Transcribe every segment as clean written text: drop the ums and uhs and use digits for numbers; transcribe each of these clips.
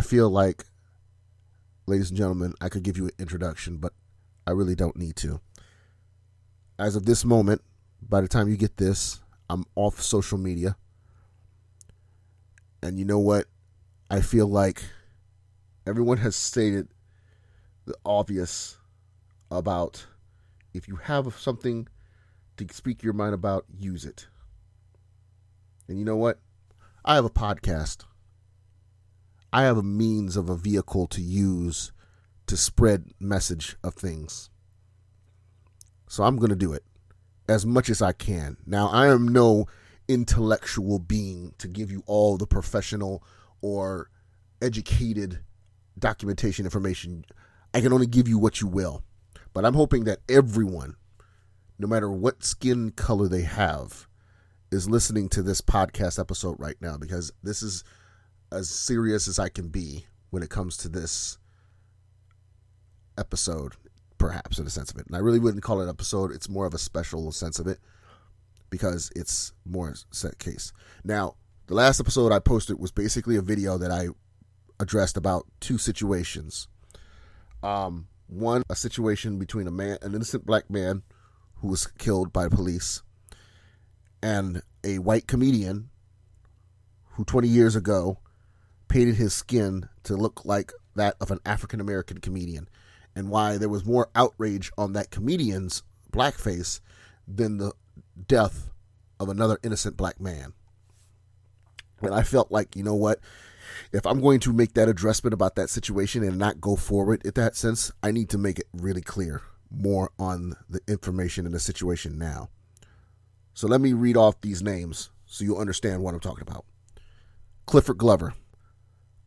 I feel like, ladies and gentlemen, I could give you an introduction, but I really don't need to. As of this moment, by the time you get this, I'm off social media. And you know what? I feel like everyone has stated the obvious about if you have something to speak your mind about, use it. And you know what? I have a podcast. I have a means of a vehicle to use to spread message of things. So I'm going to do it as much as I can. Now, I am no intellectual being to give you all the professional or educated documentation information. I can only give you what you will. But I'm hoping that everyone, no matter what skin color they have, is listening to this podcast episode right now, because this is as serious as I can be when it comes to this episode, perhaps, in a sense of it. And I really wouldn't call it an episode. It's more of a special sense of it because it's more set case. Now, the last episode I posted was basically a video that I addressed about two situations. One, a situation between an innocent black man who was killed by police, and a white comedian who 20 years ago painted his skin to look like that of an African American comedian, and why there was more outrage on that comedian's blackface than the death of another innocent black man. And I felt like, you know what? If I'm going to make that addressment about that situation and not go forward in that sense, I need to make it really clear more on the information in the situation now. So let me read off these names so you'll understand what I'm talking about. Clifford Glover,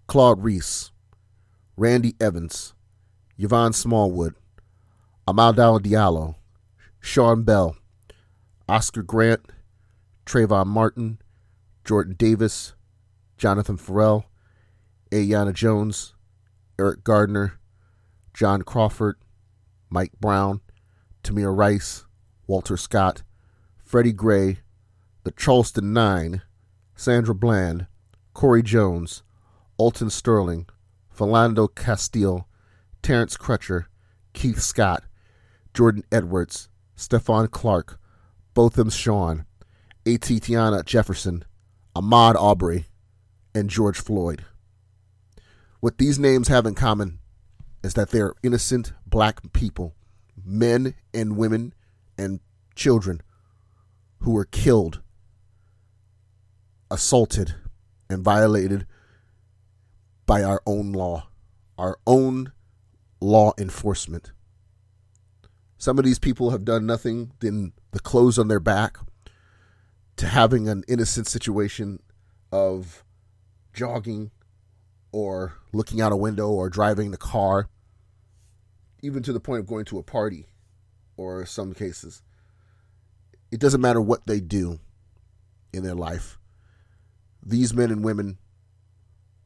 Claude Reese, Randy Evans, Yvonne Smallwood, Amadou Diallo, Sean Bell, Oscar Grant, Trayvon Martin, Jordan Davis, Jonathan Farrell, Aiyana Jones, Eric Gardner, John Crawford, Mike Brown, Tamir Rice, Walter Scott, Freddie Gray, the Charleston Nine, Sandra Bland, Corey Jones, Alton Sterling, Philando Castile, Terrence Crutcher, Keith Scott, Jordan Edwards, Stephon Clark, Botham Sean, Atiana Jefferson, Ahmaud Arbery, and George Floyd. What these names have in common is that they are innocent black people, men and women and children, who were killed, assaulted, and violated by our own law enforcement. Some of these people have done nothing than the clothes on their back to having an innocent situation of jogging or looking out a window or driving the car, even to the point of going to a party, or some cases. It doesn't matter what they do in their life. These men and women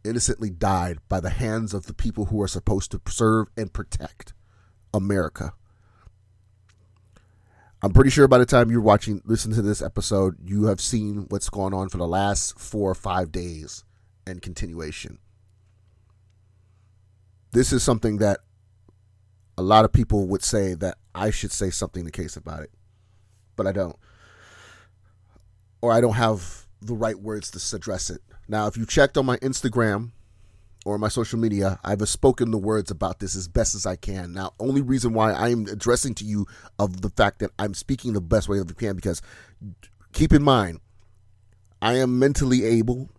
innocently died by the hands of the people who are supposed to serve and protect America. I'm pretty sure by the time you're listen to this episode, you have seen what's gone on for the last 4 or 5 days and continuation. This is something that a lot of people would say that I should say something in the case about it, but I don't. Or I don't have the right words to address it. Now, if you checked on my Instagram or my social media, I've spoken the words about this as best as I can. Now, only reason why I am addressing to you of the fact that I'm speaking the best way that I can, because keep in mind, I am mentally able,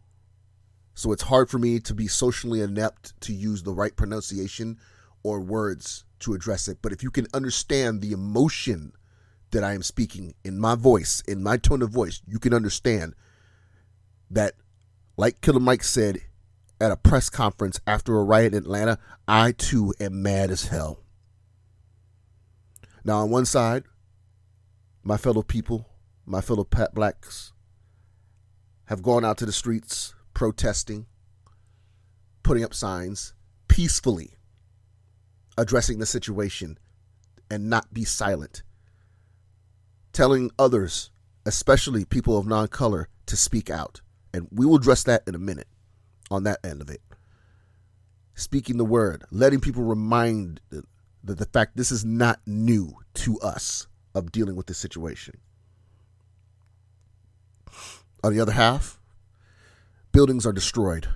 so it's hard for me to be socially inept to use the right pronunciation or words to address it. But if you can understand the emotion that I am speaking in my voice, in my tone of voice, you can understand that, like Killer Mike said at a press conference after a riot in Atlanta, I too am mad as hell. Now, on one side, my fellow people, my fellow blacks have gone out to the streets protesting, putting up signs, peacefully addressing the situation and not be silent, telling others, especially people of non-color, to speak out. And we will address that in a minute on that end of it. speaking the word, letting people remind that the fact this is not new to us of dealing with this situation. On the other half, buildings are destroyed,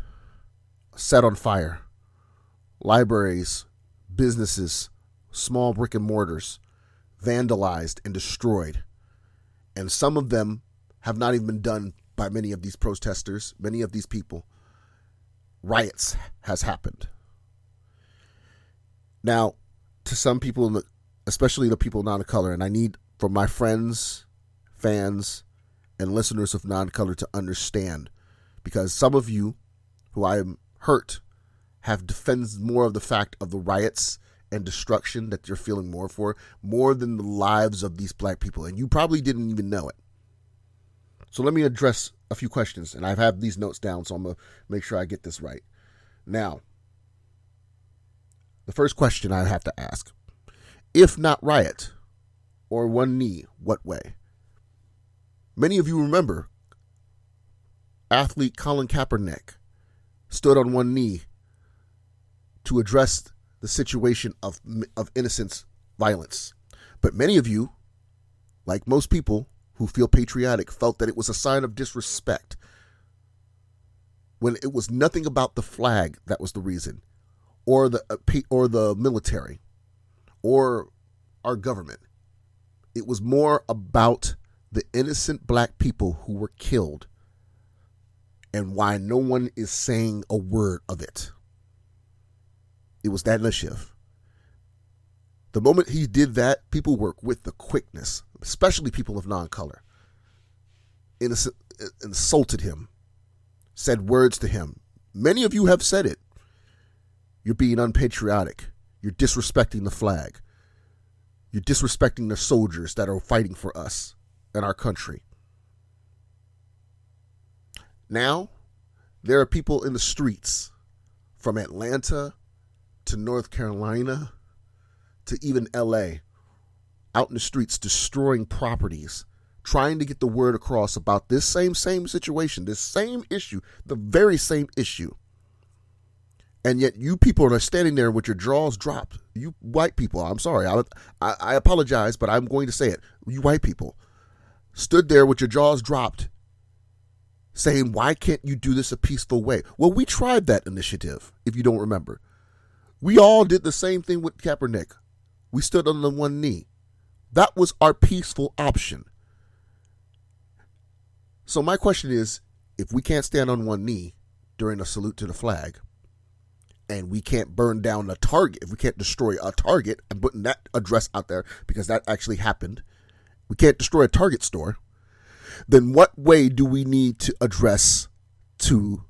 set on fire. Libraries, businesses, small brick and mortars, vandalized and destroyed. And some of them have not even been done by many of these protesters, many of these people. Riots has happened. Now, to some people, especially the people of NonColor, and I need for my friends, fans, and listeners of NonColor to understand, because some of you who I am hurt have defended more of the fact of the riots and destruction that you're feeling more than the lives of these black people. And you probably didn't even know it. So let me address a few questions. And I've had these notes down, so I'm going to make sure I get this right. Now, the first question I have to ask, if not riot or one knee, what way? Many of you remember athlete Colin Kaepernick stood on one knee to address the situation of innocent violence. But many of you, like most people who feel patriotic, felt that it was a sign of disrespect when it was nothing about the flag that was the reason, or the military, or our government. It was more about the innocent black people who were killed and why no one is saying a word of it. It was that initiative. The moment he did that, people were with the quickness, especially people of NonColor, insulted him, said words to him. Many of you have said it. You're being unpatriotic. You're disrespecting the flag. You're disrespecting the soldiers that are fighting for us and our country. Now, there are people in the streets from Atlanta to North Carolina to even LA, out in the streets destroying properties, trying to get the word across about this same situation, this same issue, the very same issue. And yet you people are standing there with your jaws dropped. You white people, I'm sorry, I apologize, but I'm going to say it. You white people stood there with your jaws dropped saying, why can't you do this a peaceful way? Well, we tried that initiative, if you don't remember. We all did the same thing with Kaepernick. We stood on the one knee. That was our peaceful option. So my question is, if we can't stand on one knee during a salute to the flag, and we can't burn down a Target, if we can't destroy a Target, I'm putting that address out there because that actually happened, we can't destroy a Target store, then what way do we need to address to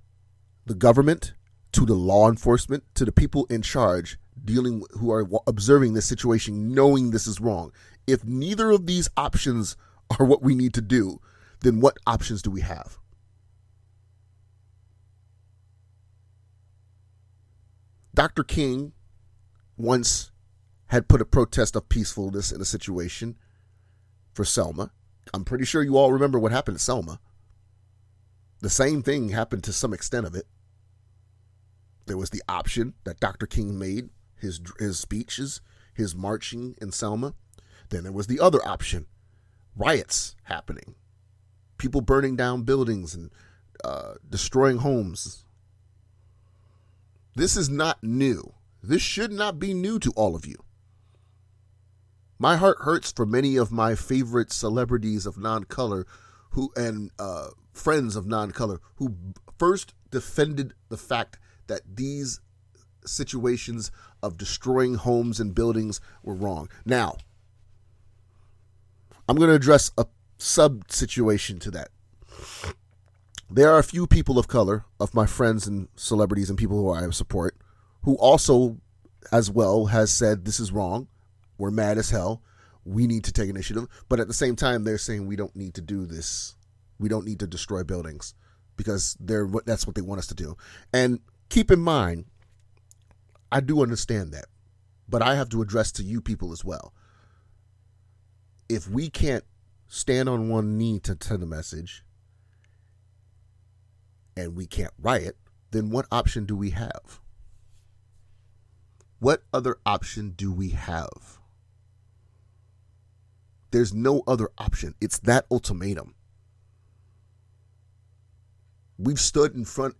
the government, to the law enforcement, to the people in charge who are observing this situation, knowing this is wrong? If neither of these options are what we need to do, then what options do we have? Dr. King once had put a protest of peacefulness in a situation for Selma. I'm pretty sure you all remember what happened to Selma. The same thing happened to some extent of it. There was the option that Dr. King made, his speeches, his marching in Selma. Then there was the other option, riots happening, people burning down buildings and destroying homes. This is not new. This should not be new to all of you. My heart hurts for many of my favorite celebrities of NonColor and friends of NonColor who first defended the fact that these situations of destroying homes and buildings were wrong. Now, I'm going to address a sub-situation to that. There are a few people of color, of my friends and celebrities and people who I support, who also, as well, has said this is wrong. We're mad as hell. We need to take initiative. But at the same time, they're saying we don't need to do this. We don't need to destroy buildings because that's what they want us to do. And keep in mind, I do understand that. But I have to address to you people as well. If we can't stand on one knee to send a message and we can't riot, then what option do we have? What other option do we have? There's no other option. It's that ultimatum. We've stood in front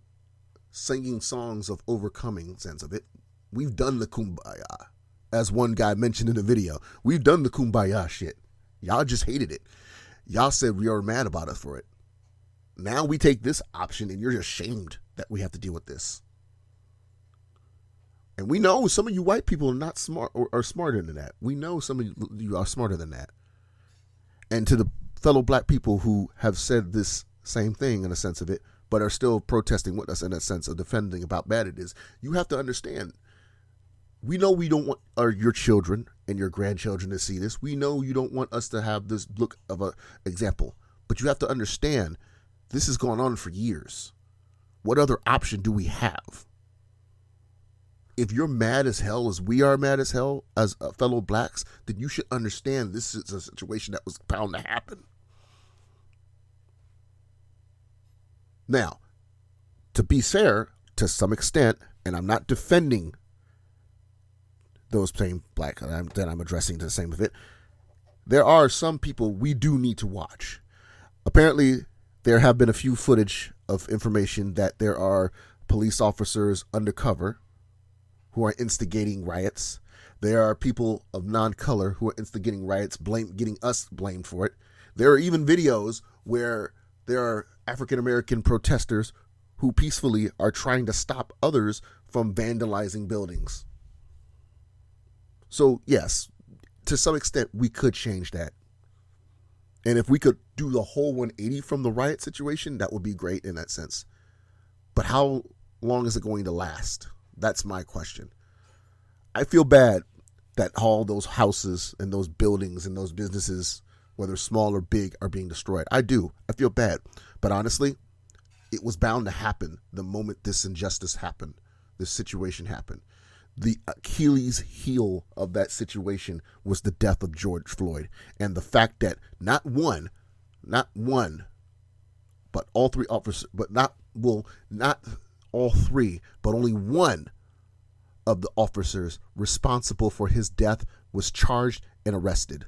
singing songs of overcoming, sense of it. We've done the kumbaya. As one guy mentioned in the video, we've done the kumbaya shit. Y'all just hated it. Y'all said we are mad about us for it. Now we take this option and you're just shamed that we have to deal with this. And we know some of you white people are not smart or are smarter than that. We know some of you are smarter than that. And to the fellow black people who have said this same thing in a sense of it, but are still protesting with us in a sense of defending about bad it is, you have to understand, we know we don't want your children and your grandchildren to see this. We know you don't want us to have this look of an example. But you have to understand, this has gone on for years. What other option do we have? If you're mad as hell as we are mad as hell as fellow blacks, then you should understand this is a situation that was bound to happen. Now, to be fair, to some extent, and I'm not defending those same black that I'm addressing to the same of it, there are some people we do need to watch. Apparently, there have been a few footage of information that there are police officers undercover who are instigating riots. There are people of non-color who are instigating riots, getting us blamed for it. There are even videos where there are African-American protesters who peacefully are trying to stop others from vandalizing buildings. So yes, to some extent, we could change that. And if we could do the whole 180 from the riot situation, that would be great in that sense. But how long is it going to last? That's my question. I feel bad that all those houses and those buildings and those businesses, whether small or big, are being destroyed. I do. I feel bad. But honestly, it was bound to happen the moment this injustice happened, this situation happened. The Achilles heel of that situation was the death of George Floyd. And the fact that not one, but all three officers, not all three, but only one of the officers responsible for his death was charged and arrested.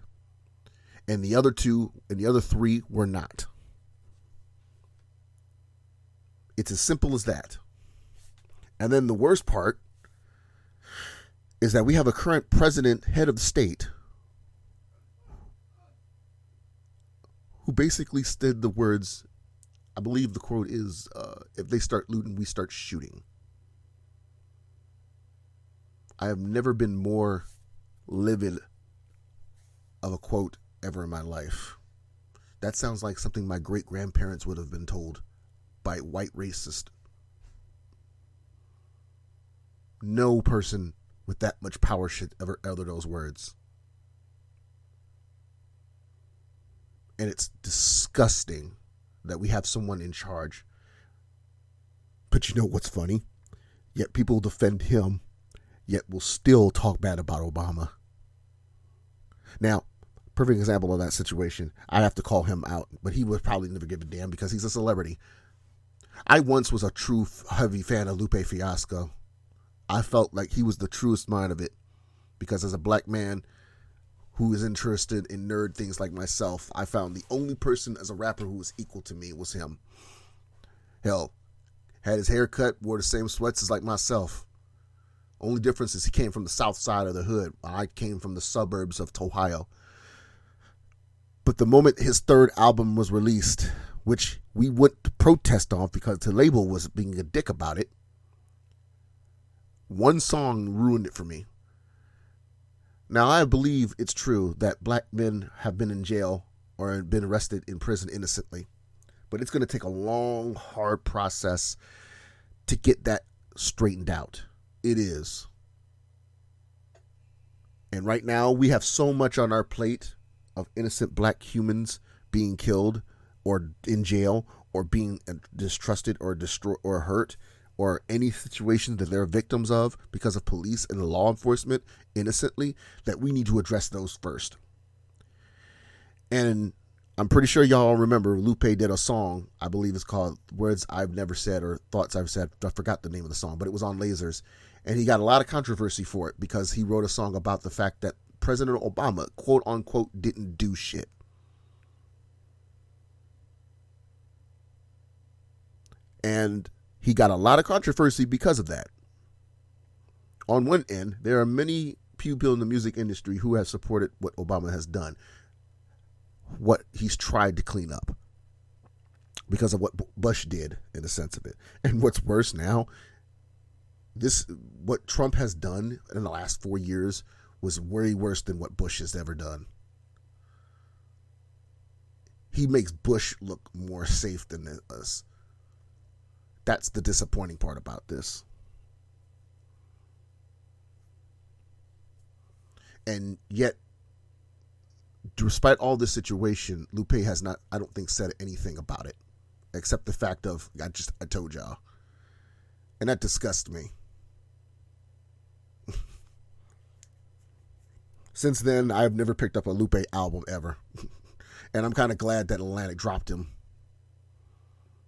And the other three were not. It's as simple as that. And then the worst part is that we have a current president, head of the state, who basically said the words, I believe the quote is, if they start looting, we start shooting. I have never been more livid of a quote ever in my life. That sounds like something my great-grandparents would have been told by white racists. No person with that much power should ever utter those words. And it's disgusting that we have someone in charge. But you know what's funny? Yet people defend him, yet will still talk bad about Obama. Now, perfect example of that situation, I have to call him out, but he would probably never give a damn because he's a celebrity. I once was a true heavy fan of Lupe Fiasco. I felt like he was the truest mind of it because as a black man who is interested in nerd things like myself, I found the only person as a rapper who was equal to me was him. Hell, had his hair cut, wore the same sweats as like myself. Only difference is he came from the south side of the hood. I came from the suburbs of Ohio. But the moment his third album was released, which we went to protest on because the label was being a dick about it, one song ruined it for me. Now, I believe it's true that black men have been in jail or been arrested in prison innocently. But it's going to take a long, hard process to get that straightened out. It is. And right now, we have so much on our plate of innocent black humans being killed or in jail or being distrusted or destroyed or hurt or any situation that they're victims of because of police and law enforcement innocently, that we need to address those first. And I'm pretty sure y'all remember Lupe did a song, I believe it's called Words I've Never Said or Thoughts I've Said. I forgot the name of the song, but it was on Lasers. And he got a lot of controversy for it because he wrote a song about the fact that President Obama, quote unquote, didn't do shit. And he got a lot of controversy because of that. On one end, there are many people in the music industry who have supported what Obama has done, what he's tried to clean up because of what Bush did, in the sense of it. And what's worse now, what Trump has done in the last 4 years was way worse than what Bush has ever done. He makes Bush look more safe than us. That's the disappointing part about this. And yet, despite all this situation, Lupe has not, I don't think, said anything about it, except the fact of, I told y'all. And that disgusts me. Since then, I've never picked up a Lupe album ever. And I'm kind of glad that Atlantic dropped him.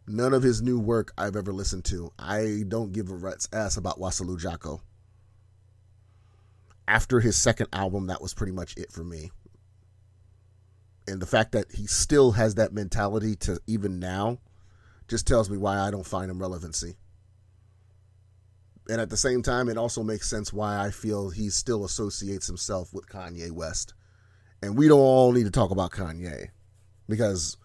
None of his new work I've ever listened to. I don't give a rat's ass about Wasalu Jacko. After his second album, that was pretty much it for me. And the fact that he still has that mentality to even now just tells me why I don't find him relevancy. And at the same time, it also makes sense why I feel he still associates himself with Kanye West. And we don't all need to talk about Kanye, because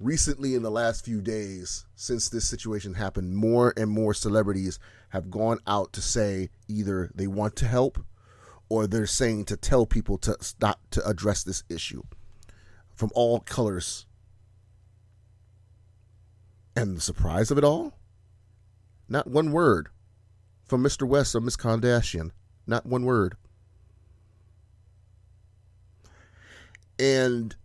recently, in the last few days, since this situation happened, more and more celebrities have gone out to say either they want to help or they're saying to tell people to stop to address this issue from all colors. And the surprise of it all? Not one word from Mr. West or Miss Kardashian. Not one word. And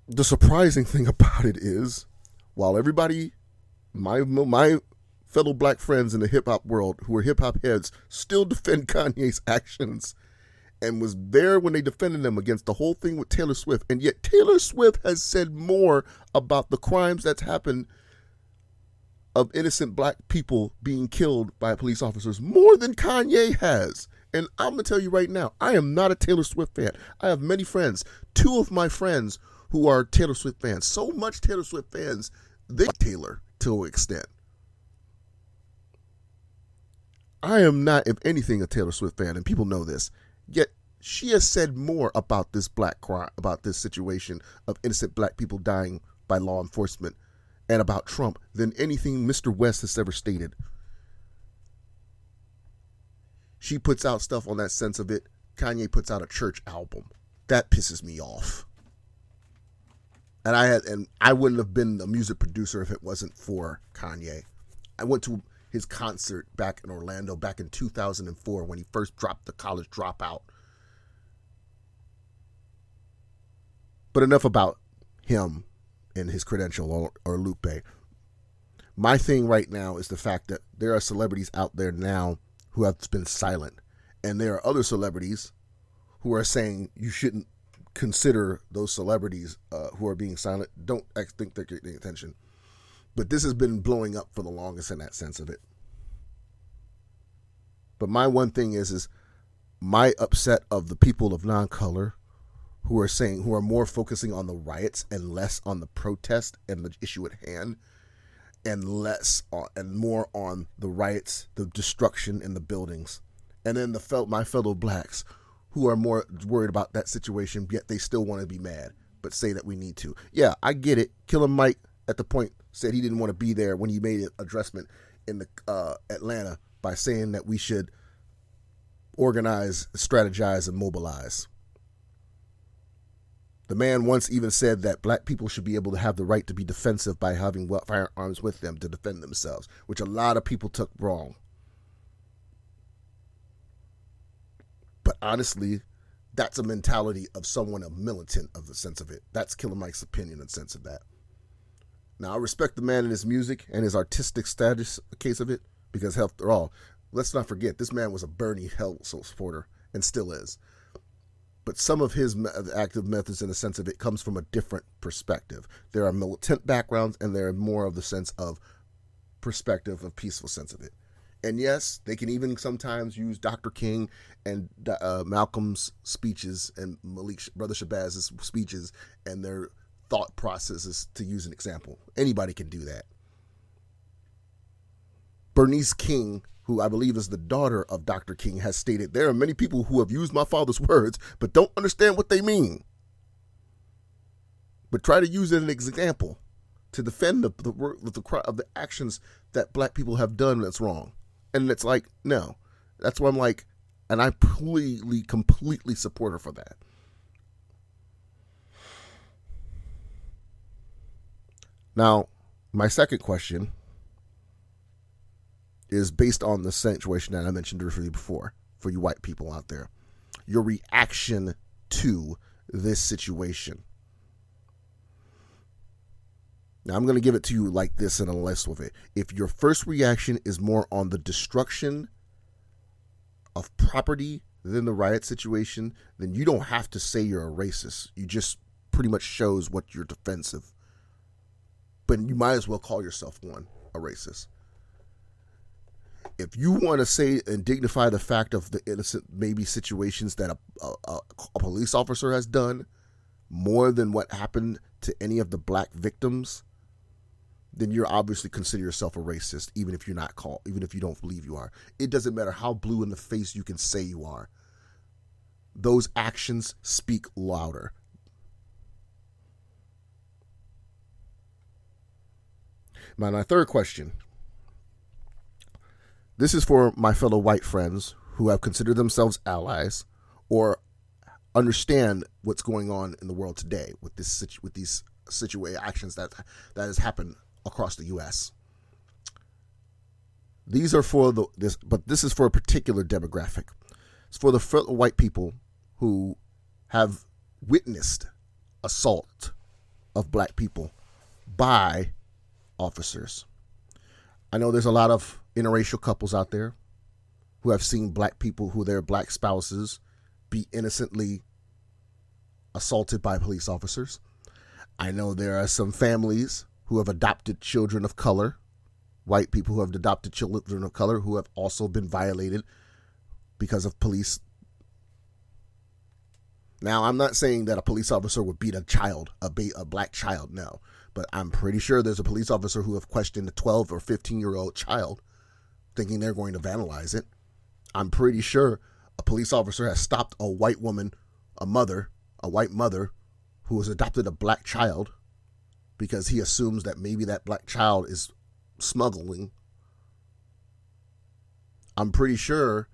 the surprising thing about it is, while everybody, my fellow black friends in the hip-hop world who are hip-hop heads still defend Kanye's actions and was there when they defended them against the whole thing with Taylor Swift, and yet Taylor Swift has said more about the crimes that's happened of innocent black people being killed by police officers more than Kanye has. And I'm going to tell you right now, I am not a Taylor Swift fan. I have many friends, 2 of my friends who are Taylor Swift fans. So much Taylor Swift fans, they like Taylor to an extent. I am not, if anything, a Taylor Swift fan, and people know this. Yet she has said more about this black crime, about this situation of innocent black people dying by law enforcement, and about Trump than anything Mr. West has ever stated. She puts out stuff on that sense of it. Kanye puts out a church album. That pisses me off. And I wouldn't have been a music producer if it wasn't for Kanye. I went to his concert back in Orlando back in 2004 when he first dropped The College Dropout. But enough about him and his credential or Lupe. My thing right now is the fact that there are celebrities out there now who have been silent. And there are other celebrities who are saying you shouldn't consider those celebrities who are being silent. Don't think they're getting attention. But this has been blowing up for the longest in that sense of it. But my one thing is my upset of the people of NonColor who are more focusing on the riots and less on the protest and the issue at hand, and more on the riots, the destruction in the buildings. And then my fellow blacks who are more worried about that situation, yet they still want to be mad, but say that we need to. Yeah, I get it. Killer Mike at the point said he didn't want to be there when he made an addressment in the Atlanta by saying that we should organize, strategize, and mobilize. The man once even said that black people should be able to have the right to be defensive by having firearms with them to defend themselves, which a lot of people took wrong. But honestly, that's a mentality of someone, a militant of the sense of it. That's Killer Mike's opinion and sense of that. Now, I respect the man in his music and his artistic status case of it, because after all, let's not forget, this man was a Bernie Hell supporter and still is. But some of his active methods, in the sense of it, comes from a different perspective. There are militant backgrounds, and there are more of the sense of perspective, of peaceful sense of it. And yes, they can even sometimes use Dr. King and Malcolm's speeches and Brother Shabazz's speeches and their thought processes to use an example. Anybody can do that. Bernice King, who I believe is the daughter of Dr. King, has stated, there are many people who have used my father's words but don't understand what they mean, but try to use it as an example to defend the actions that black people have done that's wrong. And it's like, no. That's why I'm like, and I completely support her for that. Now, my second question is based on the situation that I mentioned earlier before, for you white people out there. Your reaction to this situation. Now, I'm going to give it to you like this in a list with it. If your first reaction is more on the destruction of property than the riot situation, then you don't have to say you're a racist. You just pretty much shows what you're defensive. But you might as well call yourself one, a racist. If you want to say and dignify the fact of the innocent maybe situations that a police officer has done more than what happened to any of the black victims, then you're obviously consider yourself a racist, even if you're not called, even if you don't believe you are. It doesn't matter how blue in the face you can say you are. Those actions speak louder. My third question. This is for my fellow white friends who have considered themselves allies or understand what's going on in the world today with these actions that has happened across the U.S. These are this is for a particular demographic. It's for the white people who have witnessed assault of black people by officers. I know there's a lot of interracial couples out there who have seen black people who their black spouses be innocently assaulted by police officers. I know there are some families who have adopted children of color, white people who have adopted children of color who have also been violated because of police. Now, I'm not saying that a police officer would beat a child, a black child, no. But I'm pretty sure there's a police officer who have questioned a 12 or 15-year-old child thinking they're going to vandalize it. I'm pretty sure a police officer has stopped a white woman, a white mother who has adopted a black child because he assumes that maybe that black child is smuggling. I'm pretty sure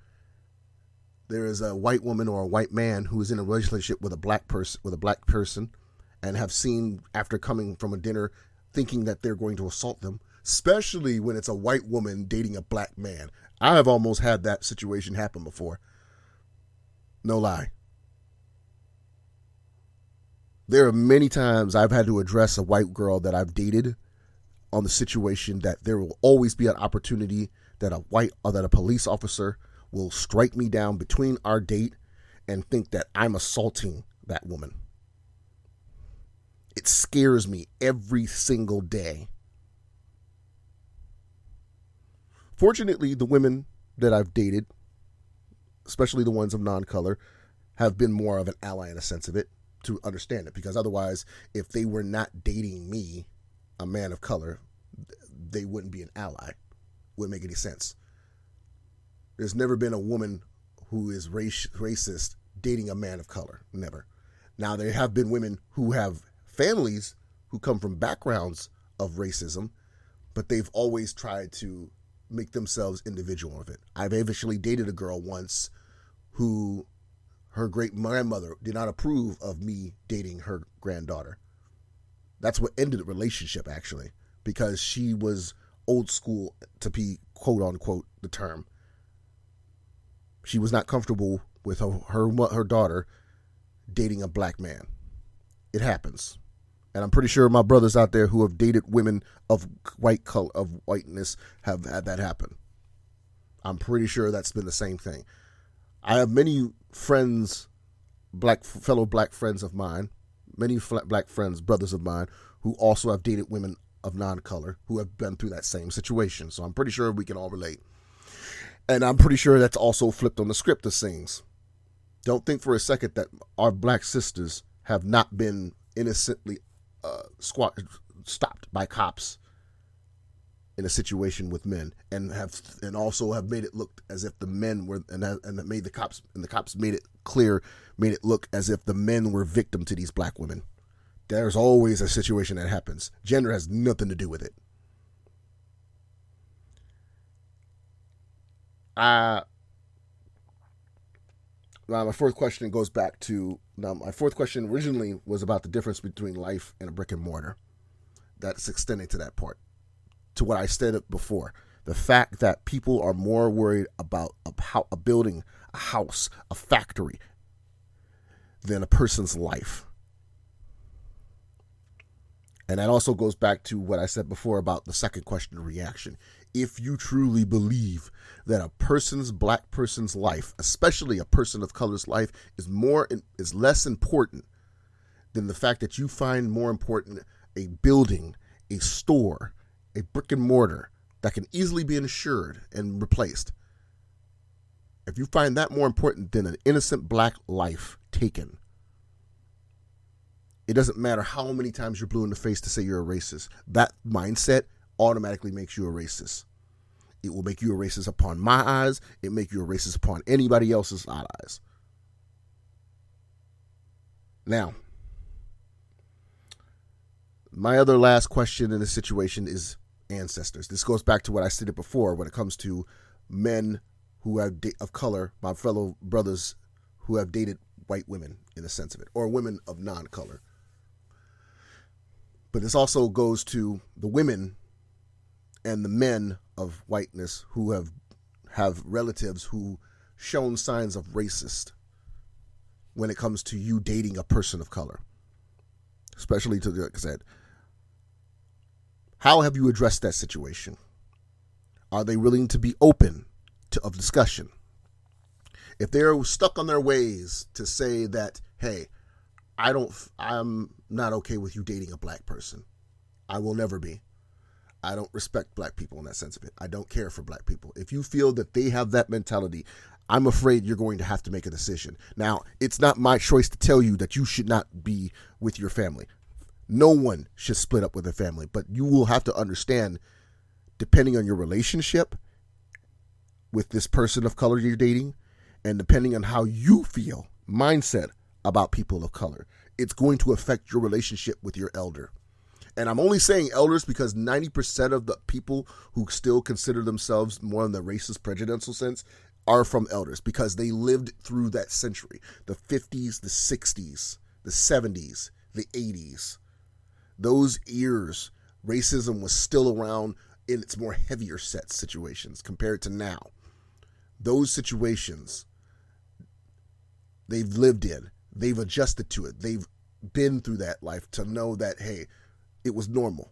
there is a white woman or a white man who is in a relationship with a black person and have seen after coming from a dinner thinking that they're going to assault them, especially when it's a white woman dating a black man. I have almost had that situation happen before. No lie. There are many times I've had to address a white girl that I've dated on the situation that there will always be an opportunity that a police officer will strike me down between our date and think that I'm assaulting that woman. It scares me every single day. Fortunately, the women that I've dated, especially the ones of non-color, have been more of an ally in a sense of it to understand it. Because otherwise, if they were not dating me, a man of color, they wouldn't be an ally. Wouldn't make any sense. There's never been a woman who is racist dating a man of color. Never. Now, there have been women who have families who come from backgrounds of racism, but they've always tried to make themselves individual of it. I've eventually dated a girl once who her great grandmother did not approve of me dating her granddaughter. That's what ended the relationship, actually, because she was old school, to be quote unquote the term. She was not comfortable with her daughter dating a black man. It happens. And I'm pretty sure my brothers out there who have dated women of whiteness have had that happen. I'm pretty sure that's been the same thing. I have many friends fellow black friends of mine, many black friends, brothers of mine, who also have dated women of non-color who have been through that same situation. So I'm pretty sure we can all relate. And I'm pretty sure that's also flipped on the script of things. Don't think for a second that our black sisters have not been innocently stopped by cops in a situation with men, and also have made it look as if the men were, and the cops made it clear, made it look as if the men were victim to these black women. There's always a situation that happens. Gender has nothing to do with it. My fourth question originally was about the difference between life and a brick and mortar. That's extending to that part, to what I said before. The fact that people are more worried about a building, a house, a factory, than a person's life. And that also goes back to what I said before about the second question, reaction. If you truly believe that black person's life, especially a person of color's life, is less important than the fact that you find more important a building, a store, a brick and mortar that can easily be insured and replaced. If you find that more important than an innocent black life taken, it doesn't matter how many times you're blue in the face to say you're a racist. That mindset automatically makes you a racist. It will make you a racist upon my eyes. It make you a racist upon anybody else's eyes. Now, my other last question in this situation is ancestors. This goes back to what I stated before when it comes to men who have of color, my fellow brothers who have dated white women in the sense of it, or women of non-color. But this also goes to the women and the men of whiteness who have relatives who shown signs of racist when it comes to you dating a person of color, especially to like I said. How have you addressed that situation? Are they willing to be open of discussion? If they're stuck on their ways to say that, hey, I'm not okay with you dating a black person. I will never be. I don't respect black people in that sense of it. I don't care for black people. If you feel that they have that mentality, I'm afraid you're going to have to make a decision. Now, it's not my choice to tell you that you should not be with your family. No one should split up with a family, but you will have to understand, depending on your relationship with this person of color you're dating, and depending on how you feel, mindset about people of color, it's going to affect your relationship with your elder. And I'm only saying elders because 90% of the people who still consider themselves more in the racist, prejudicial sense are from elders because they lived through that century, the 50s, the 60s, the 70s, the 80s. Those years, racism was still around in its more heavier set situations compared to now. Those situations, they've lived in, they've adjusted to it, they've been through that life to know that, hey, it was normal.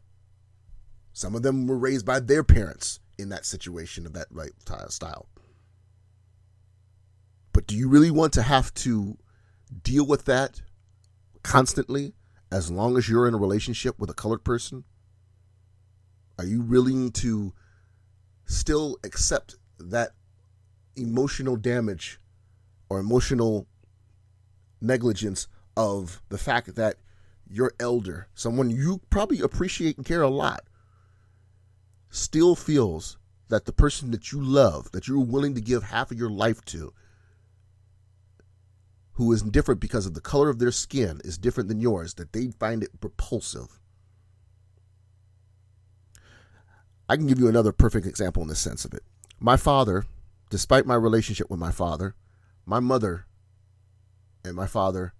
Some of them were raised by their parents in that situation of that style. But do you really want to have to deal with that constantly as long as you're in a relationship with a colored person? Are you willing to still accept that emotional damage or emotional negligence of the fact that your elder, someone you probably appreciate and care a lot, still feels that the person that you love, that you're willing to give half of your life to, who is different because of the color of their skin, is different than yours, that they find it repulsive? I can give you another perfect example in the sense of it. My father, despite my relationship with my father, my mother and my father,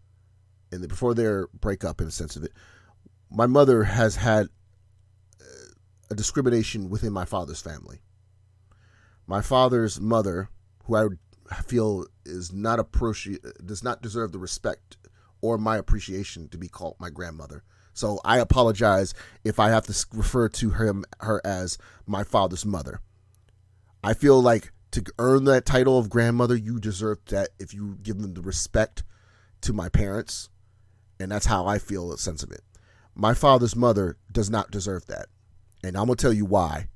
and before their breakup in the sense of it, my mother has had a discrimination within my father's family. My father's mother, who I feel does not deserve the respect or my appreciation to be called my grandmother. So I apologize if I have to refer to her as my father's mother. I feel like to earn that title of grandmother, you deserve that if you give them the respect to my parents, and that's how I feel a sense of it. My father's mother does not deserve that, and I'm going to tell you why.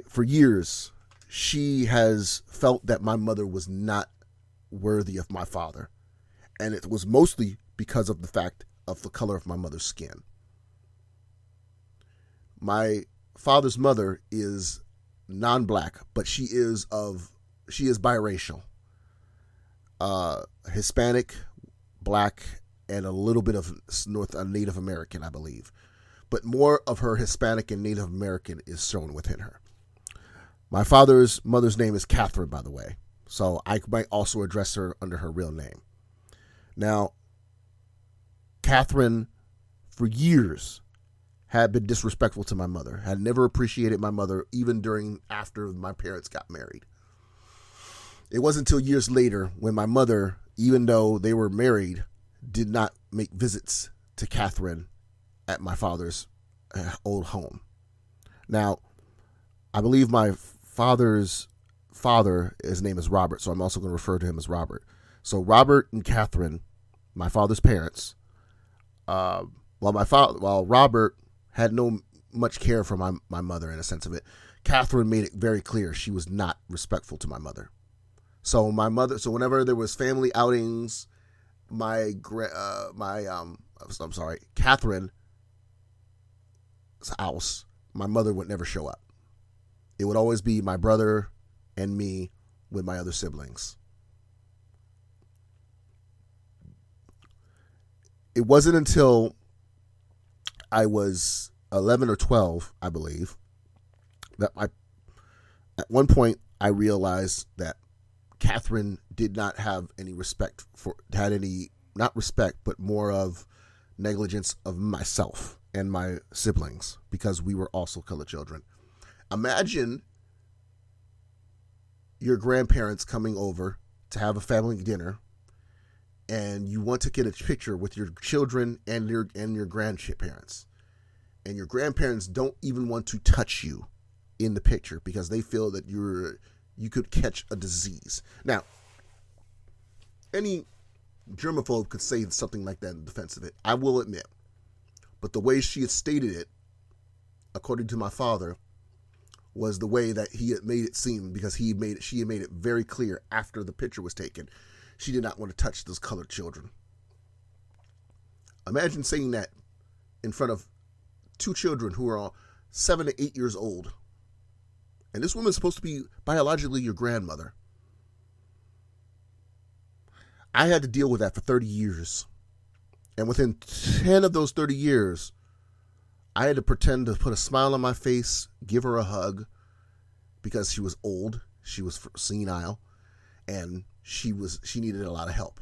For years, she has felt that my mother was not worthy of my father, and it was mostly because of the fact of the color of my mother's skin. My father's mother is non-black, but she is biracial. Hispanic, black, and a little bit of Native American, I believe. But more of her Hispanic and Native American is shown within her. My father's mother's name is Catherine, by the way. So I might also address her under her real name. Now, Catherine, for years, had been disrespectful to my mother, had never appreciated my mother, even after my parents got married. It wasn't until years later when my mother, even though they were married, did not make visits to Catherine at my father's old home. Now, I believe my father's father, his name is Robert, so I'm also going to refer to him as Robert. So Robert and Catherine, my father's parents, while Robert had no much care for my mother in a sense of it, Catherine made it very clear she was not respectful to my mother. So whenever there was family outings, Catherine's house, my mother would never show up. It would always be my brother and me with my other siblings. It wasn't until I was 11 or 12, I believe, that at one point I realized that Catherine did not have any not respect, but more of negligence of myself and my siblings, because we were also colored children. Imagine your grandparents coming over to have a family dinner, and you want to get a picture with your children and your grandparents, and your grandparents don't even want to touch you in the picture because they feel that you could catch a disease. Now, any germaphobe could say something like that in defense of it, I will admit. But the way she had stated it, according to my father, was the way that he had made it seem, because she had made it very clear after the picture was taken, she did not want to touch those colored children. Imagine saying that in front of two children who are 7 to 8 years old. And this woman's supposed to be biologically your grandmother. I had to deal with that for 30 years. And within 10 of those 30 years, I had to pretend to put a smile on my face, give her a hug, because she was old, she was senile, and she needed a lot of help.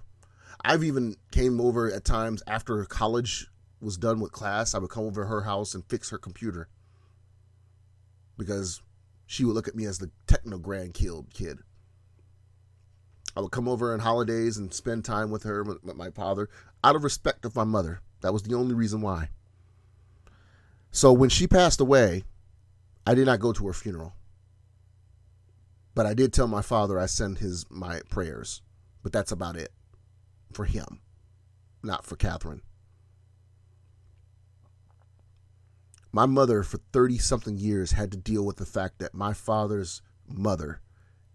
I've even came over at times after college was done with class. I would come over to her house and fix her computer, because she would look at me as the techno grandkid kid. I would come over on holidays and spend time with her, with my father, out of respect of my mother. That was the only reason why. So when she passed away, I did not go to her funeral. But I did tell my father I send my prayers. But that's about it. For him. Not for Catherine. My mother, for 30-something years, had to deal with the fact that my father's mother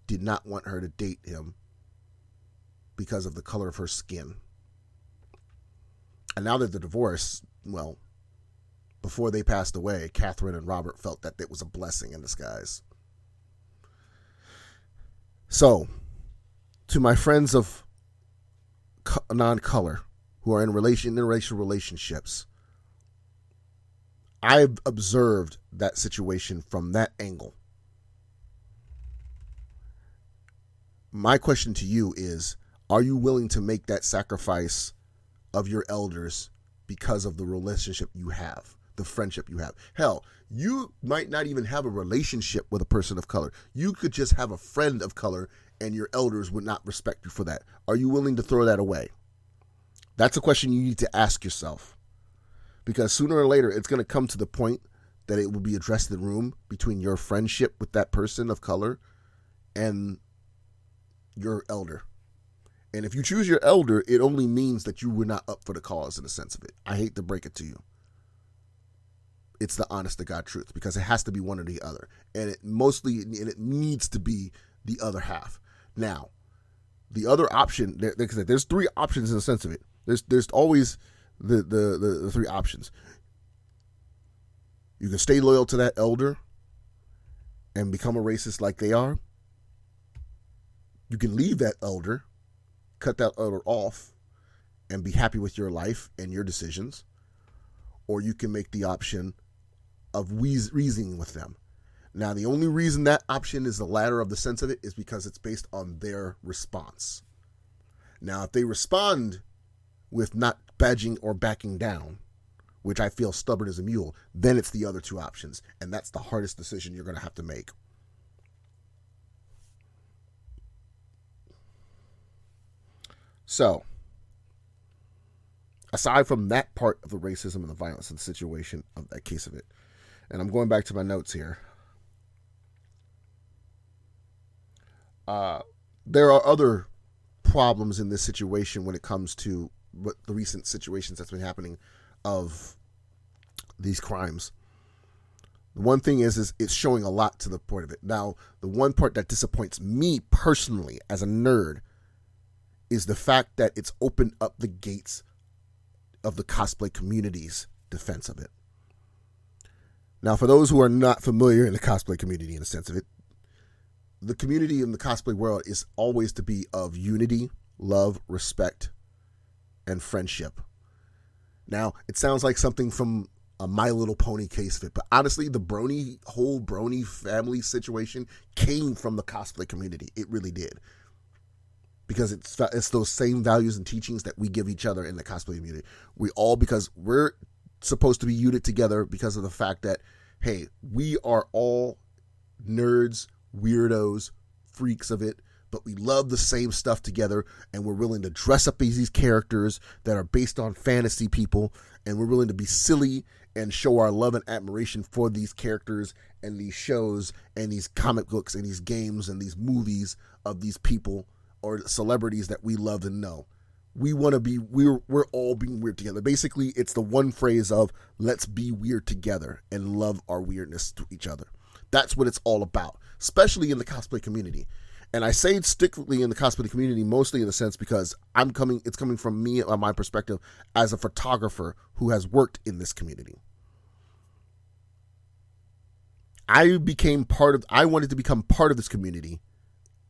did not want her to date him because of the color of her skin. And now that they're divorced, well, before they passed away, Catherine and Robert felt that it was a blessing in disguise. So, to my friends of non-color who are in interracial relationships, I've observed that situation from that angle. My question to you is, are you willing to make that sacrifice of your elders because of the relationship you have, the friendship you have? Hell, you might not even have a relationship with a person of color. You could just have a friend of color and your elders would not respect you for that. Are you willing to throw that away? That's a question you need to ask yourself. Because sooner or later, it's going to come to the point that it will be addressed in the room between your friendship with that person of color and your elder. And if you choose your elder, it only means that you were not up for the cause in the sense of it. I hate to break it to you. It's the honest to God truth, because it has to be one or the other. And it needs to be the other half. Now, the other option, there's three options in the sense of it. There's always the three options. You can stay loyal to that elder and become a racist like they are. You can leave that elder, cut that elder off, and be happy with your life and your decisions. Or you can make the option of reasoning with them. Now, the only reason that option is the latter of the sense of it is because it's based on their response. Now, if they respond with not badging or backing down, which I feel stubborn as a mule, then it's the other two options. And that's the hardest decision you're going to have to make. So, aside from that part of the racism and the violence and the situation of that case of it, and I'm going back to my notes here, there are other problems in this situation when it comes to what the recent situations that's been happening of these crimes. The one thing is it's showing a lot to the point of it. Now, the one part that disappoints me personally as a nerd is the fact that it's opened up the gates of the cosplay community's defense of it. Now, for those who are not familiar in the cosplay community in the sense of it, the community in the cosplay world is always to be of unity, love, respect, and friendship. Now, it sounds like something from a My Little Pony case fit, but honestly, the whole Brony family situation came from the cosplay community. It really did. Because it's those same values and teachings that we give each other in the cosplay community. Because we're supposed to be united together because of the fact that, hey, we are all nerds, weirdos, freaks of it, but we love the same stuff together, and we're willing to dress up as these characters that are based on fantasy people, and we're willing to be silly and show our love and admiration for these characters and these shows and these comic books and these games and these movies of these people or celebrities that we love and know. We want to be, we're all being weird together. Basically, it's the one phrase of let's be weird together and love our weirdness to each other. That's what it's all about, especially in the cosplay community. And I say strictly in the cosplay community, mostly in the sense because it's coming from me on my perspective as a photographer who has worked in this community. I wanted to become part of this community,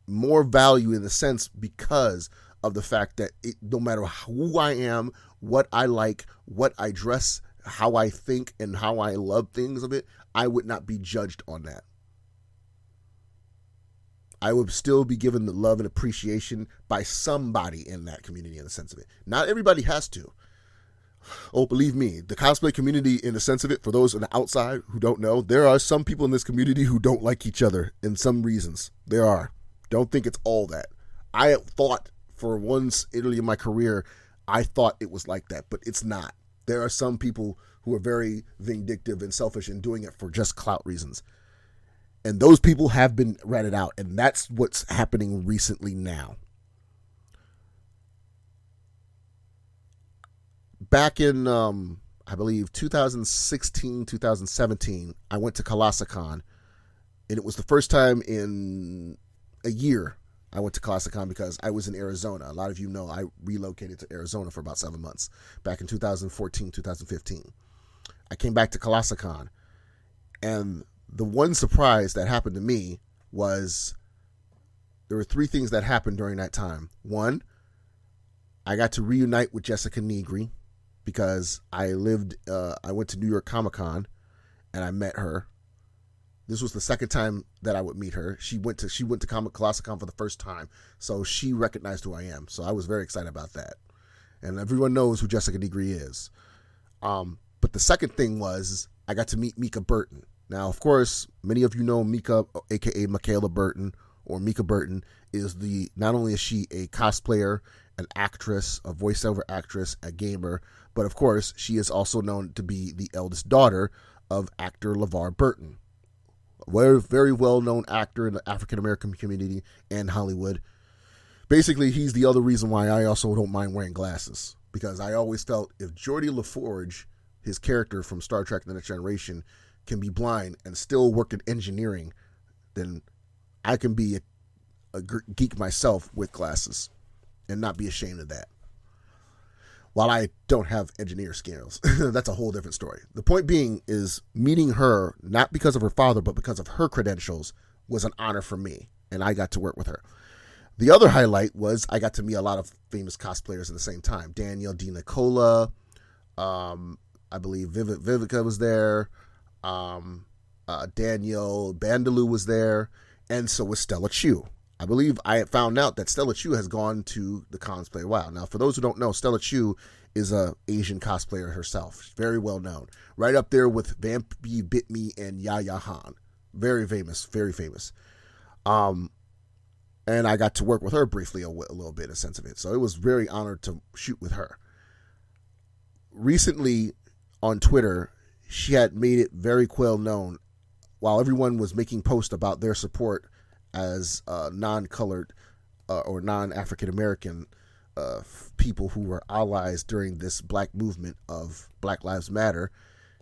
more value in the sense because of the fact that no matter who I am, what I like, what I dress, how I think, and how I love things of it, I would not be judged on that. I would still be given the love and appreciation by somebody in that community in the sense of it. Not everybody has to. Oh, believe me, the cosplay community in the sense of it, for those on the outside who don't know, there are some people in this community who don't like each other in some reasons. There are. Don't think it's all that. I thought for once early in my career, I thought it was like that, but it's not. There are some people who are very vindictive and selfish and doing it for just clout reasons. And those people have been ratted out, and that's what's happening recently now. Back in, I believe, 2016, 2017, I went to ColossaCon, and it was the first time in a year I went to ColossaCon because I was in Arizona. A lot of you know I relocated to Arizona for about 7 months back in 2014, 2015. I came back to ColossaCon, and the one surprise that happened to me was there were three things that happened during that time. One, I got to reunite with Jessica Negri because I went to New York Comic Con and I met her. This was the second time that I would meet her. She went to ColossaCon for the first time, so she recognized who I am. So I was very excited about that. And everyone knows who Jessica Negri is. But the second thing was I got to meet Mika Burton. Now, of course, many of you know Mika, aka Michaela Burton, or Mika Burton, not only is she a cosplayer, an actress, a voiceover actress, a gamer, but of course, she is also known to be the eldest daughter of actor LeVar Burton. A very, very well-known actor in the African-American community and Hollywood. Basically, he's the other reason why I also don't mind wearing glasses, because I always felt if Geordi LaForge, his character from Star Trek The Next Generation, can be blind and still work in engineering, then I can be a geek myself with glasses and not be ashamed of that. While I don't have engineer skills, that's a whole different story. The point being is meeting her, not because of her father, but because of her credentials, was an honor for me, and I got to work with her. The other highlight was I got to meet a lot of famous cosplayers at the same time. Danielle Di Nicola, I believe Vivica was there, Danielle Bandaloo was there, and so was Stella Chu. I believe I had found out that Stella Chu has gone to the cosplay WoW. Now, for those who don't know, Stella Chu is a Asian cosplayer herself. She's very well known. Right up there with Vampy Bitme and Yaya Han. Very famous, very famous. And I got to work with her briefly a little bit, a sense of it. So it was very honored to shoot with her. Recently, on Twitter, she had made it very well known, while everyone was making posts about their support as non-colored or non-African American people who were allies during this black movement of Black Lives Matter,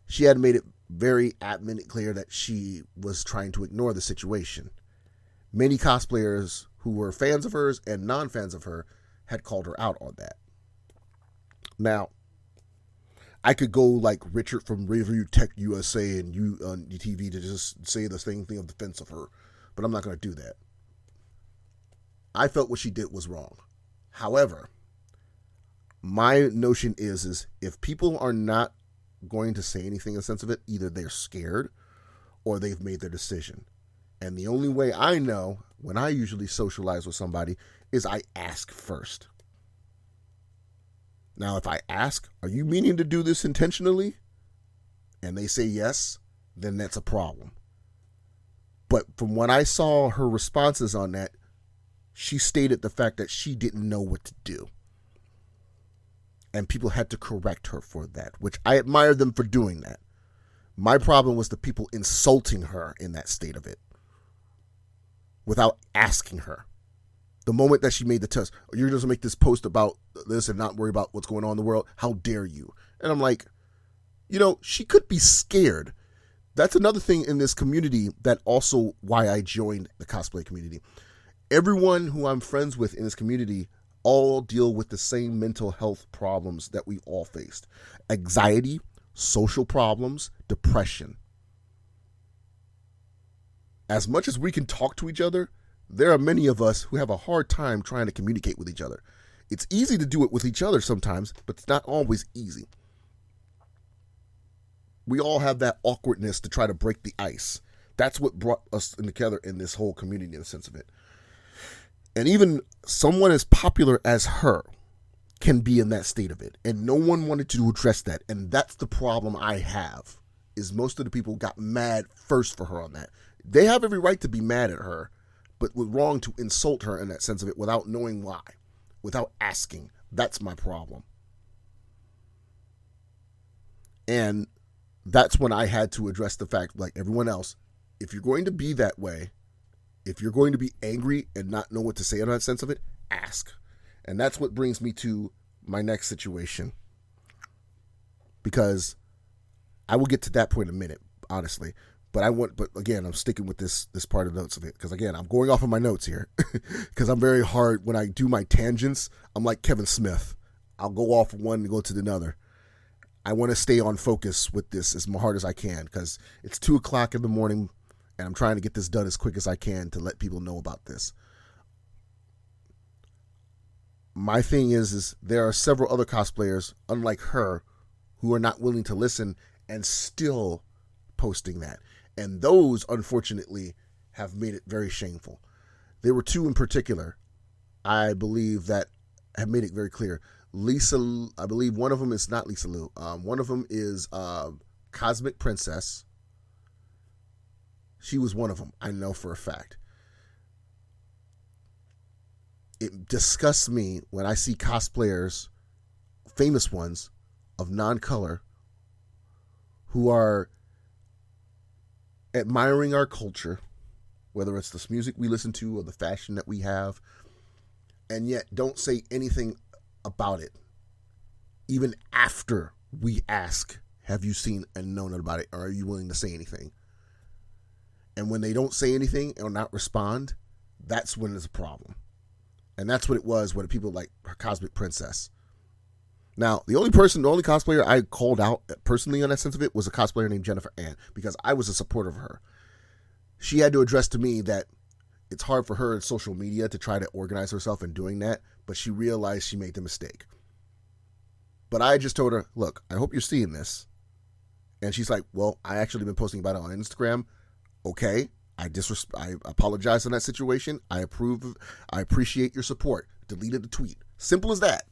she had made it very adamant clear that she was trying to ignore the situation. Many cosplayers who were fans of hers and non-fans of her had called her out on that. Now, I could go like Richard from Review Tech USA and you on TV to just say the same thing of defense of her, but I'm not going to do that. I felt what she did was wrong. However, my notion is if people are not going to say anything in the sense of it, either they're scared or they've made their decision. And the only way I know when I usually socialize with somebody is I ask first. Now, if I ask, are you meaning to do this intentionally? And they say yes, then that's a problem. But from what I saw her responses on that, she stated the fact that she didn't know what to do. And people had to correct her for that, which I admire them for doing that. My problem was the people insulting her in that state of it without asking her. The moment that she made the test, you're just going to make this post about this and not worry about what's going on in the world. How dare you? And I'm like, she could be scared. That's another thing in this community that also why I joined the cosplay community. Everyone who I'm friends with in this community all deal with the same mental health problems that we all faced. Anxiety, social problems, depression. As much as we can talk to each other, there are many of us who have a hard time trying to communicate with each other. It's easy to do it with each other sometimes, but it's not always easy. We all have that awkwardness to try to break the ice. That's what brought us together in this whole community in the sense of it. And even someone as popular as her can be in that state of it. And no one wanted to address that. And that's the problem I have, is most of the people got mad first for her on that. They have every right to be mad at her, but was wrong to insult her in that sense of it without knowing why, without asking. That's my problem. And that's when I had to address the fact, like everyone else, if you're going to be that way, if you're going to be angry and not know what to say in that sense of it, ask. And that's what brings me to my next situation. Because I will get to that point in a minute, honestly. But again, I'm sticking with this part of the notes of it. Because again, I'm going off of my notes here. Because I'm very hard, when I do my tangents, I'm like Kevin Smith. I'll go off one and go to another. I want to stay on focus with this as hard as I can. Because it's 2 o'clock in the morning. And I'm trying to get this done as quick as I can to let people know about this. My thing is there are several other cosplayers, unlike her, who are not willing to listen and still posting that. And those, unfortunately, have made it very shameful. There were 2 in particular, I believe, that have made it very clear. Lisa, I believe one of them is not Lisa Liu. One of them is Cosmic Princess. She was one of them, I know for a fact. It disgusts me when I see cosplayers, famous ones, of non-color, who are admiring our culture, whether it's the music we listen to or the fashion that we have, and yet don't say anything about it, even after we ask, have you seen and known about it, or are you willing to say anything? And when they don't say anything or not respond, that's when there's a problem. And that's what it was with people like Cosmic Princess. Now, the only cosplayer I called out personally on that sense of it was a cosplayer named Jennifer Ann, because I was a supporter of her. She had to address to me that it's hard for her in social media to try to organize herself in doing that, but she realized she made the mistake. But I just told her, look, I hope you're seeing this. And she's like, well, I actually been posting about it on Instagram. Okay, I apologize on that situation. I appreciate your support. Deleted the tweet. Simple as that.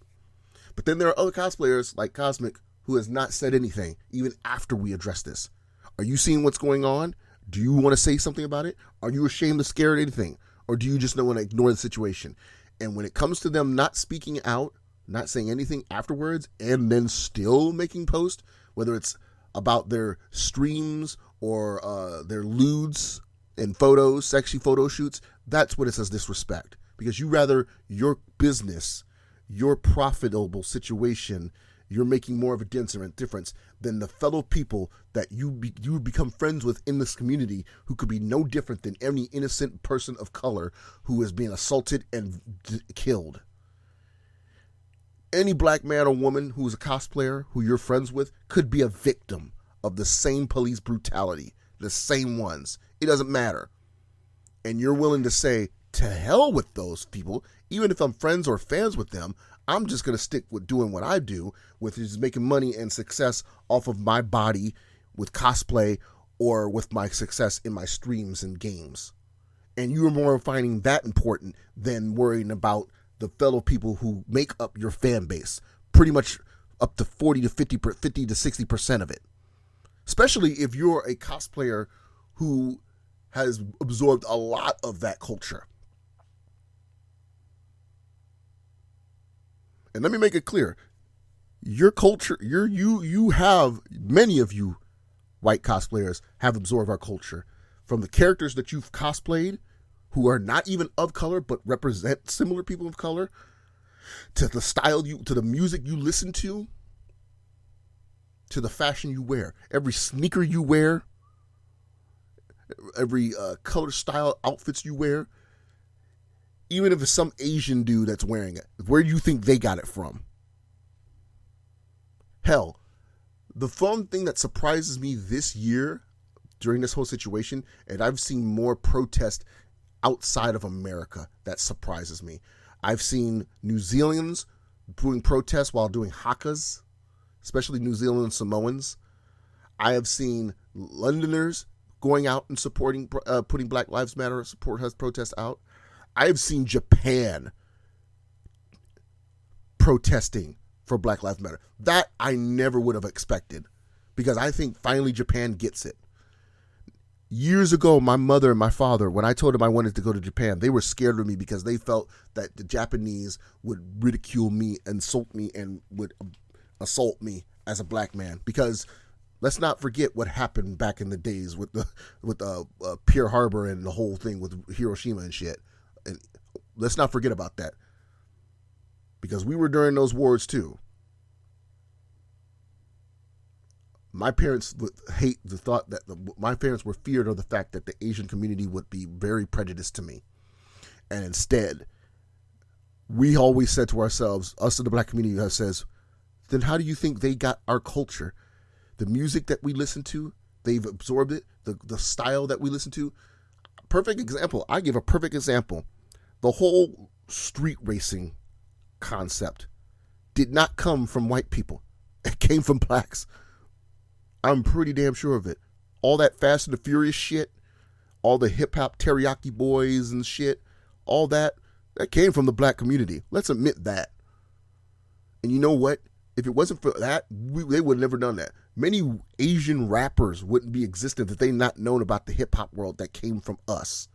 But then there are other cosplayers like Cosmic who has not said anything even after we address this. Are you seeing what's going on? Do you want to say something about it? Are you ashamed or scared of anything? Or do you just want to ignore the situation? And when it comes to them not speaking out, not saying anything afterwards, and then still making posts, whether it's about their streams or their lewds and photos, sexy photo shoots, that's what it says disrespect. Because you rather your business, your profitable situation, you're making more of a difference than the fellow people that you become friends with in this community, who could be no different than any innocent person of color who is being assaulted and killed. Any black man or woman who is a cosplayer who you're friends with could be a victim of the same police brutality, the same ones. It doesn't matter. And you're willing to say, to hell with those people, even if I'm friends or fans with them, I'm just going to stick with doing what I do, which is making money and success off of my body with cosplay or with my success in my streams and games. And you're more finding that important than worrying about the fellow people who make up your fan base, pretty much up to 50 to 60% of it. Especially if you're a cosplayer who has absorbed a lot of that culture. And let me make it clear, your culture, you have, many of you white cosplayers have absorbed our culture. From the characters that you've cosplayed, who are not even of color, but represent similar people of color, to the style to the music you listen to the fashion you wear. Every sneaker you wear, every color style outfits you wear, even if it's some Asian dude that's wearing it, where do you think they got it from? Hell, the fun thing that surprises me this year during this whole situation, and I've seen more protest outside of America that surprises me. I've seen New Zealanders doing protests while doing hakas, especially New Zealand Samoans. I have seen Londoners going out and supporting, putting Black Lives Matter protests out. I have seen Japan protesting for Black Lives Matter. That I never would have expected, because I think finally Japan gets it. Years ago, my mother and my father, when I told them I wanted to go to Japan, they were scared of me because they felt that the Japanese would ridicule me, insult me, and would assault me as a black man. Because let's not forget what happened back in the days with Pearl Harbor and the whole thing with Hiroshima and shit. And let's not forget about that, because we were during those wars too. My parents would hate the thought that my parents were feared of the fact that the Asian community would be very prejudiced to me. And instead, we always said to ourselves, us in the black community, that says, then how do you think they got our culture? The music that we listen to, they've absorbed it. The style that we listen to. Perfect example. I give a perfect example. The whole street racing concept did not come from white people. It came from blacks. I'm pretty damn sure of it. All that Fast and the Furious shit, all the hip hop teriyaki boys and shit, all that came from the black community. Let's admit that. And you know what? If it wasn't for that, they would have never done that. Many Asian rappers wouldn't be existent if they not known about the hip hop world that came from us.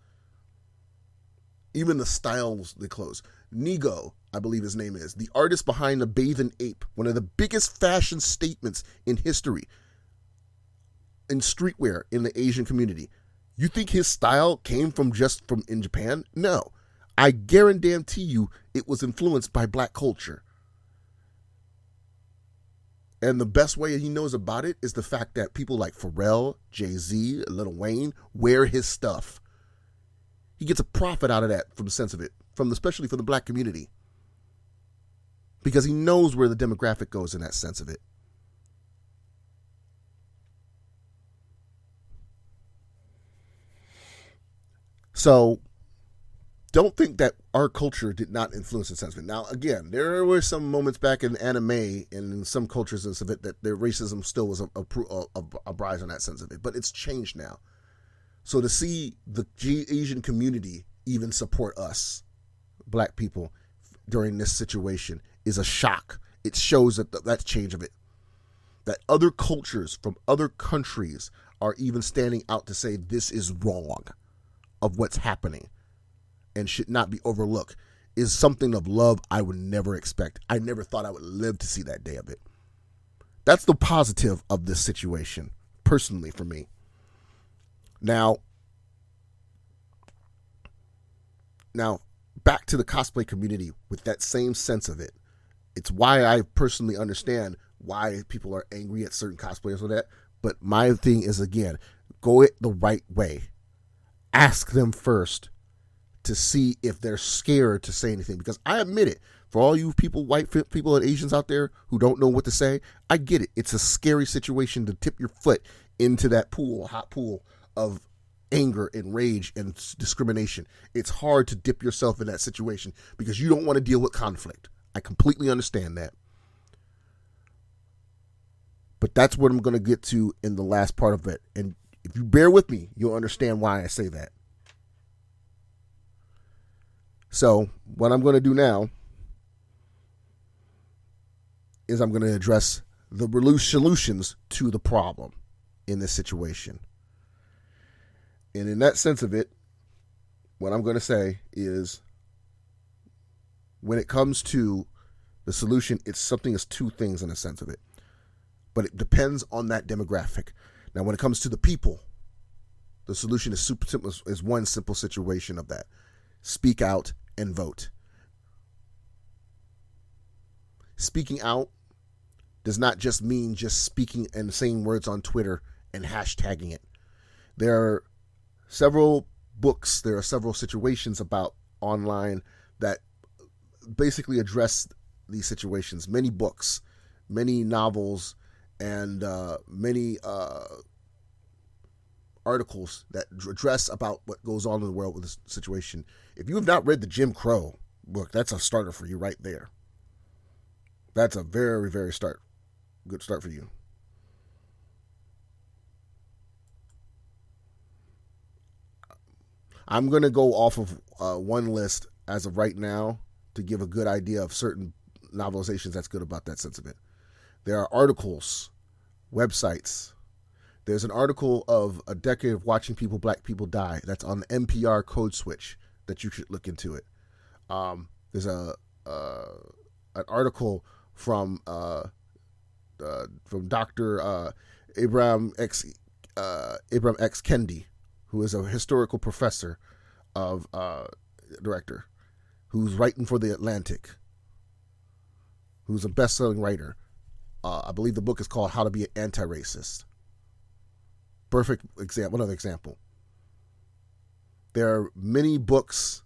Even the styles, the clothes. Nigo, I believe his name is, the artist behind the Bathing Ape, one of the biggest fashion statements in history, in streetwear in the Asian community. You think his style came from in Japan? No. I guarantee you it was influenced by black culture. And the best way he knows about it is the fact that people like Pharrell, Jay-Z, Lil Wayne wear his stuff. He gets a profit out of that from the sense of it, especially for the black community. Because he knows where the demographic goes in that sense of it. So don't think that our culture did not influence the sense of it. Now, again, there were some moments back in anime and in some cultures and stuff that their racism still was a rise on that sense of it. But it's changed now. So to see the Asian community even support us, black people, during this situation is a shock. It shows that change of it. That other cultures from other countries are even standing out to say this is wrong of what's happening and should not be overlooked is something of love I would never expect. I never thought I would live to see that day of it. That's the positive of this situation, personally, for me. Now, back to the cosplay community with that same sense of it. It's why I personally understand why people are angry at certain cosplayers or that. But my thing is, again, go it the right way. Ask them first to see if they're scared to say anything. Because I admit it, for all you people, white people and Asians out there who don't know what to say, I get it. It's a scary situation to tip your foot into that hot pool of anger and rage and discrimination. It's hard to dip yourself in that situation because you don't want to deal with conflict. I completely understand that. But that's what I'm going to get to in the last part of it. And if you bear with me, you'll understand why I say that. So what I'm going to do now is I'm going to address the solutions to the problem in this situation. And in that sense of it, what I'm going to say is when it comes to the solution, it's something as two things in a sense of it. But it depends on that demographic. Now, when it comes to the people, the solution is super simple, is one simple situation of that. Speak out and vote. Speaking out does not just mean just speaking and saying words on Twitter and hashtagging it. There are several books, there are several situations about online that basically address these situations. Many books, many novels, and many articles that address about what goes on in the world with this situation. If you have not read the Jim Crow book, that's a starter for you right there. That's a very, very good start for you. I'm going to go off of one list as of right now to give a good idea of certain novelizations that's good about that sense of it. There are articles, websites. There's an article of a decade of watching black people die. That's on the NPR Code Switch that you should look into it. There's an article from Dr. Abraham X Kendi, who is a historical professor of director, who's writing for The Atlantic, who's a best-selling writer. I believe the book is called How to Be an Anti-Racist. Perfect example. Another example. There are many books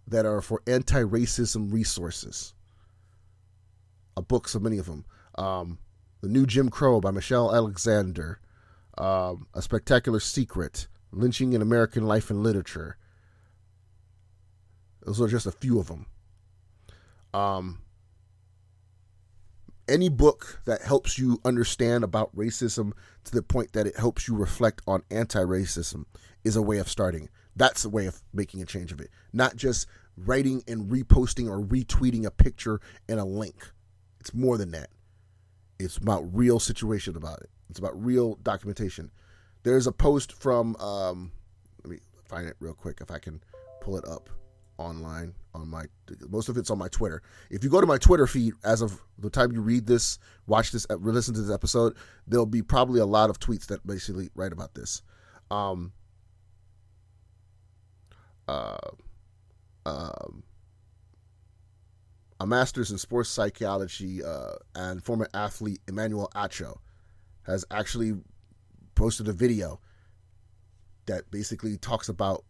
that are for anti-racism resources. Books of many of them. The New Jim Crow by Michelle Alexander. A Spectacular Secret. Lynching in American Life and Literature. Those are just a few of them. Any book that helps you understand about racism to the point that it helps you reflect on anti-racism is a way of starting. That's a way of making a change of it. Not just writing and reposting or retweeting a picture and a link. It's more than that. It's about real situation about it. It's about real documentation. There's a post from, let me find it real quick if I can pull it up online on most of it's on my Twitter. If you go to my Twitter feed as of the time you read this, watch this, listen to this episode, there'll be probably a lot of tweets that basically write about this. a master's in sports psychology and former athlete Emmanuel Acho has actually posted a video that basically talks about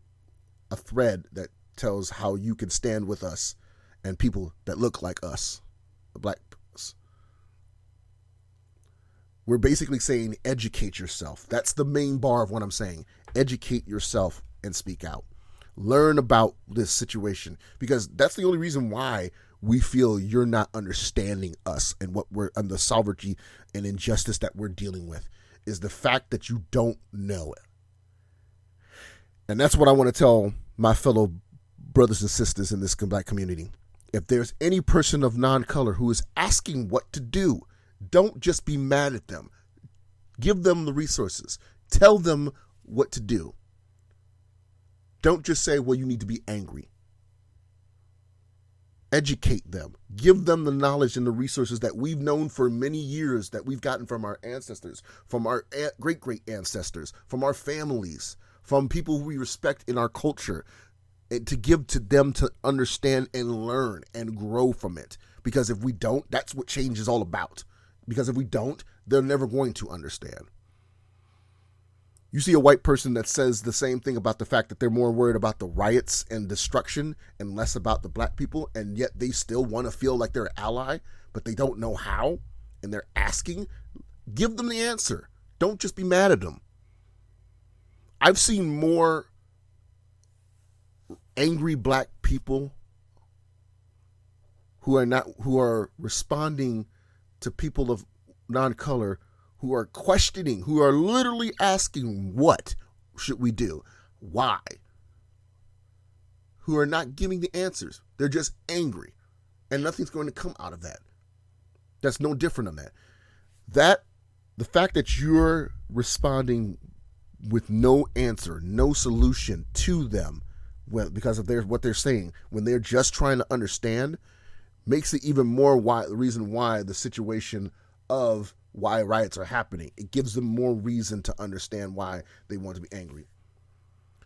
a thread that tells how you can stand with us and people that look like us, the black us. We're basically saying educate yourself. That's the main bar of what I'm saying. Educate yourself and speak out. Learn about this situation, because that's the only reason why we feel you're not understanding us and what we're and the sovereignty and injustice that we're dealing with is the fact that you don't know it. And that's what I want to tell my fellow brothers and sisters in this black community. If there's any person of non-color who is asking what to do, don't just be mad at them. Give them the resources. Tell them what to do. Don't just say, well, you need to be angry. Educate them. Give them the knowledge and the resources that we've known for many years, that we've gotten from our ancestors, from our great-great ancestors, from our families, from people who we respect in our culture, and to give to them to understand and learn and grow from it. Because if we don't, that's what change is all about. Because if we don't, they're never going to understand. You see a white person that says the same thing about the fact that they're more worried about the riots and destruction and less about the black people, and yet they still want to feel like they're an ally, but they don't know how, and they're asking. Give them the answer. Don't just be mad at them. I've seen more angry black people who are responding to people of non-color, who are questioning, who are literally asking, what should we do? Why? Who are not giving the answers. They're just angry. And nothing's going to come out of that. That's no different than that. The fact that you're responding with no answer, no solution to them, because of what they're saying, when they're just trying to understand, makes it even more the reason why the situation of why riots are happening. It gives them more reason to understand why they want to be angry.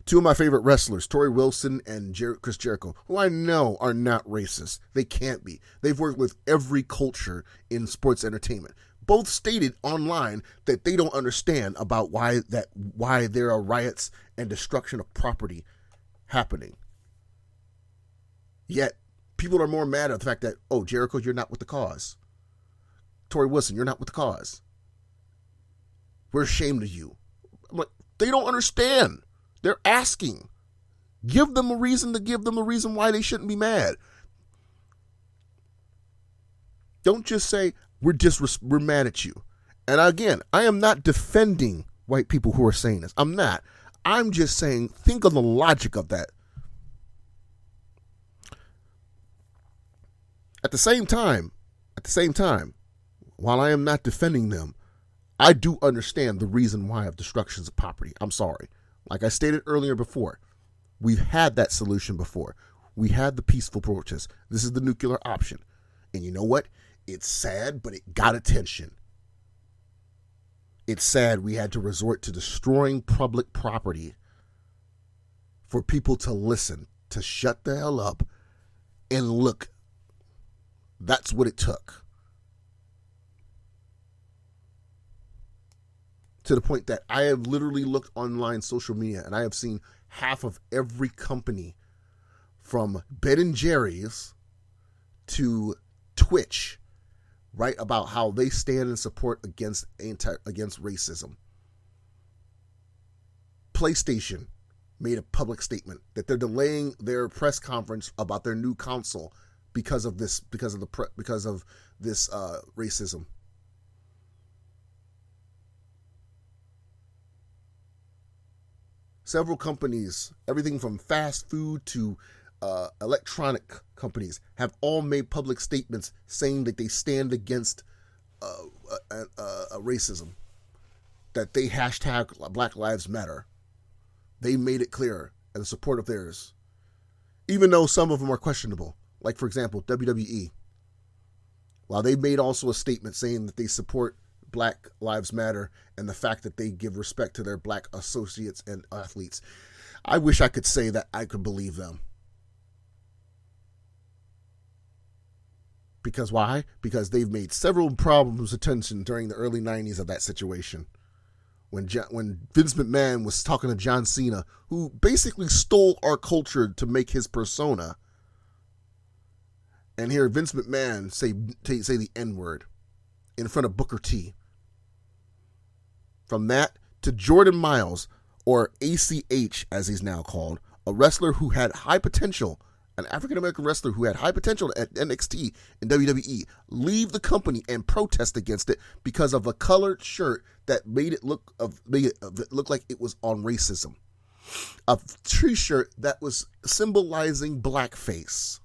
Two of my favorite wrestlers, Torrie Wilson and Chris Jericho, who I know are not racist. They can't be. They've worked with every culture in sports entertainment. Both stated online that they don't understand about why there are riots and destruction of property happening. Yet people are more mad at the fact that, oh, Jericho, you're not with the cause. Torrie Wilson, you're not with the cause. We're ashamed of you. I'm like, they don't understand. They're asking. Give them a reason why they shouldn't be mad. Don't just say, we're mad at you. And again, I am not defending white people who are saying this. I'm not. I'm just saying, think of the logic of that. At the same time, while I am not defending them, I do understand the reason why of destructions of property. I'm sorry. Like I stated earlier before, we've had that solution before. We had the peaceful protest. This is the nuclear option. And you know what? It's sad, but it got attention. It's sad we had to resort to destroying public property for people to listen, to shut the hell up and look. That's what it took. To the point that I have literally looked online social media and I have seen half of every company from Ben & Jerry's to Twitch write about how they stand in support against racism. PlayStation made a public statement that they're delaying their press conference about their new console because of this racism. Several companies, everything from fast food to electronic companies, have all made public statements saying that they stand against racism, that they hashtag Black Lives Matter. They made it clear in support of theirs, even though some of them are questionable. Like, for example, WWE. While they made also a statement saying that they support Black Lives Matter and the fact that they give respect to their black associates and athletes, I wish I could say that I could believe them. Because why? Because they've made several problems attention during the early 90s of that situation. When Vince McMahon was talking to John Cena, who basically stole our culture to make his persona. And hear Vince McMahon say the N-word in front of Booker T. From that to Jordan Miles, or ACH as he's now called, a wrestler who had high potential, an African-American wrestler who had high potential at NXT and WWE, leave the company and protest against it because of a colored shirt that made it look like it was on racism. A t-shirt that was symbolizing blackface.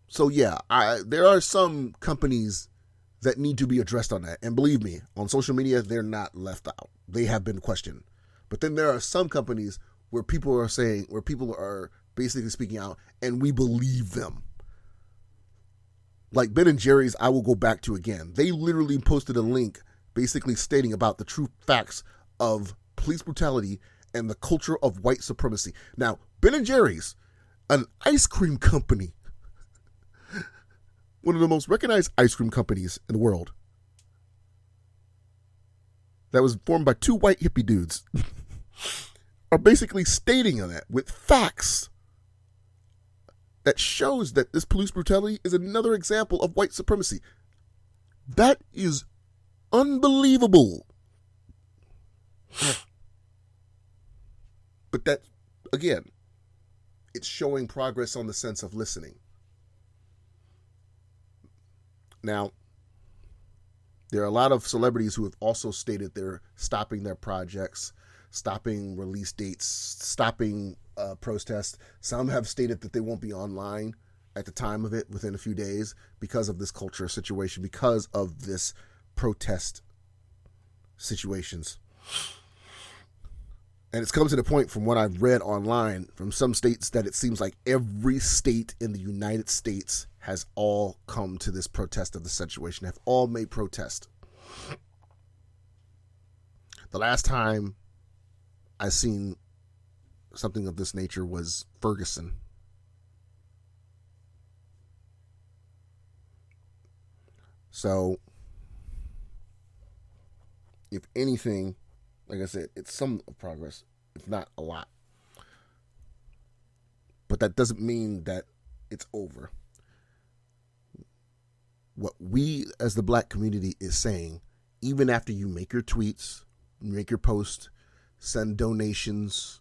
So yeah, there are some companies that need to be addressed on that. And believe me, on social media, they're not left out. They have been questioned. But then there are some companies where people are basically speaking out and we believe them. Like Ben and Jerry's, I will go back to again. They literally posted a link basically stating about the true facts of police brutality and the culture of white supremacy. Now, Ben and Jerry's, an ice cream company, one of the most recognized ice cream companies in the world, that was formed by two white hippie dudes, are basically stating on that with facts that shows that this police brutality is another example of white supremacy. That is unbelievable. But that, again, it's showing progress on the sense of listening. Now, there are a lot of celebrities who have also stated they're stopping their projects, stopping release dates, stopping protests. Some have stated that they won't be online at the time of it within a few days because of this culture situation, because of this protest situations. And it's come to the point from what I've read online from some states that it seems like every state in the United States has all come to this protest of the situation, have all made protest. The last time I seen something of this nature was Ferguson. So, if anything, like I said, it's some progress, if not a lot. But that doesn't mean that it's over. What we as the black community is saying, even after you make your tweets, make your posts, send donations,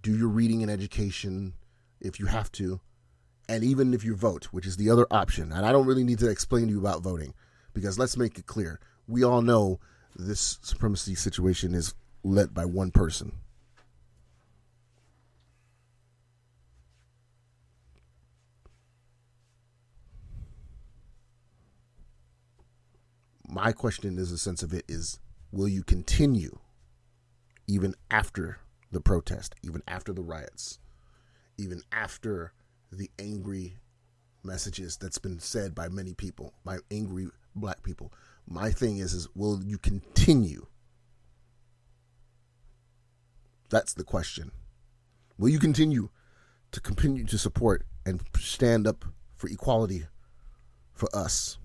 do your reading and education if you have to, and even if you vote, which is the other option. And I don't really need to explain to you about voting, because let's make it clear. We all know this supremacy situation is led by one person. My question is, the sense of it is, will you continue even after the protest, even after the riots, even after the angry messages that's been said by many people, by angry black people? My thing is will you continue? That's the question. Will you continue to support and stand up for equality for us?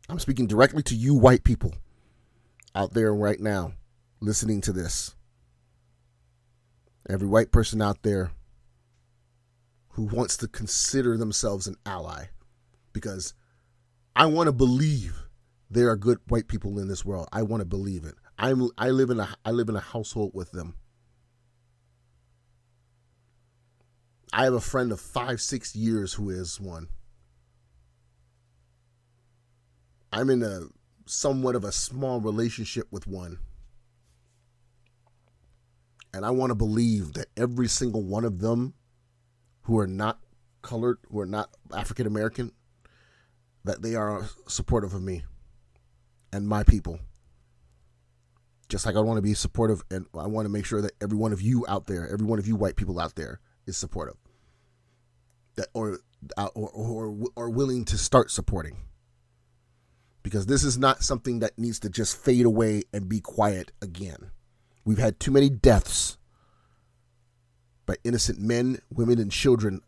I'm speaking directly to you white people out there right now listening to this. Every white person out there who wants to consider themselves an ally, because I want to believe there are good white people in this world. I want to believe it. I live in a household with them. I have a friend of 5-6 years who is one. I'm in a somewhat of a small relationship with one. And I want to believe that every single one of them who are not colored, who are not African American, that they are supportive of me and my people. Just like I want to be supportive, and I want to make sure that every one of you out there, every one of you white people out there is supportive. That or willing to start supporting. Because this is not something that needs to just fade away and be quiet again. We've had too many deaths by innocent men, women, and children,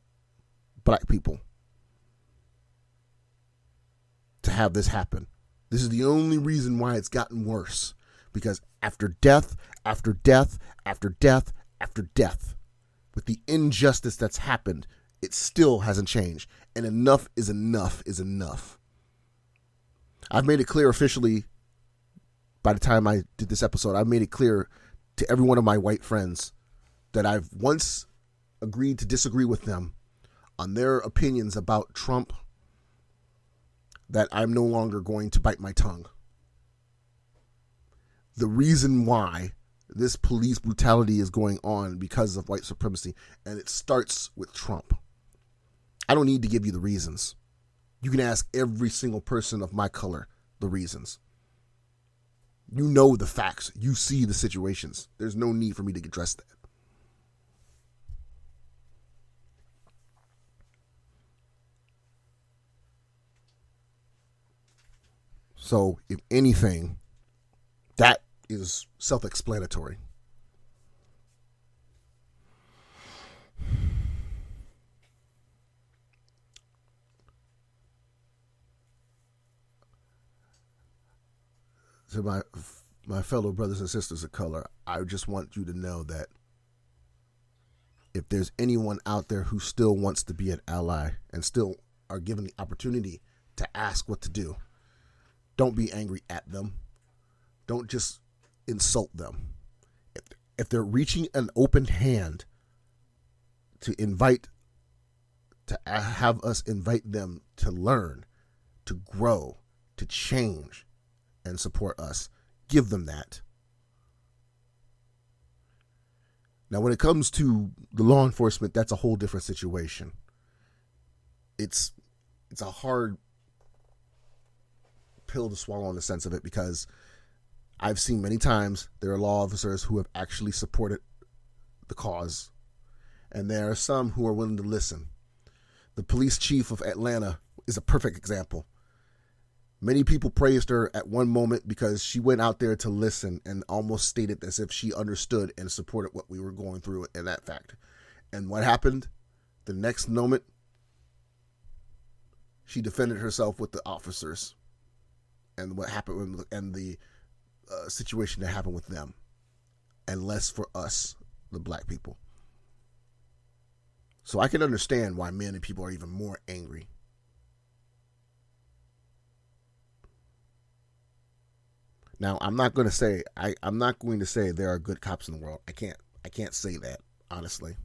black people. to have this happen. This is the only reason why it's gotten worse. Because after death, after death, after death, after death, with the injustice that's happened, it still hasn't changed. And enough is enough is enough. I've made it clear officially, by the time I did this episode, I've made it clear to every one of my white friends that I've once agreed to disagree with them on their opinions about Trump, that I'm no longer going to bite my tongue. The reason why this police brutality is going on because of white supremacy, and it starts with Trump. I don't need to give you the reasons. You can ask every single person of my color the reasons. You know the facts. You see the situations. There's no need for me to address that. So, if anything, that is self-explanatory. To my fellow brothers and sisters of color, I just want you to know that if there's anyone out there who still wants to be an ally and still are given the opportunity to ask what to do, don't be angry at them. Don't just insult them. If they're reaching an open hand to have us invite them to learn, to grow, to change, and support us, give them that. Now, when it comes to the law enforcement, that's a whole different situation. It's a hard pill to swallow in the sense of it, because I've seen many times there are law officers who have actually supported the cause, and there are some who are willing to listen. The police chief of Atlanta is a perfect example. Many people praised her at one moment because she went out there to listen and almost stated as if she understood and supported what we were going through in that fact. And what happened? The next moment, she defended herself with the officers and what happened and the situation that happened with them, and less for us, the black people. So I can understand why many people are even more angry. Now, I'm not going to say there are good cops in the world. I can't say that, honestly.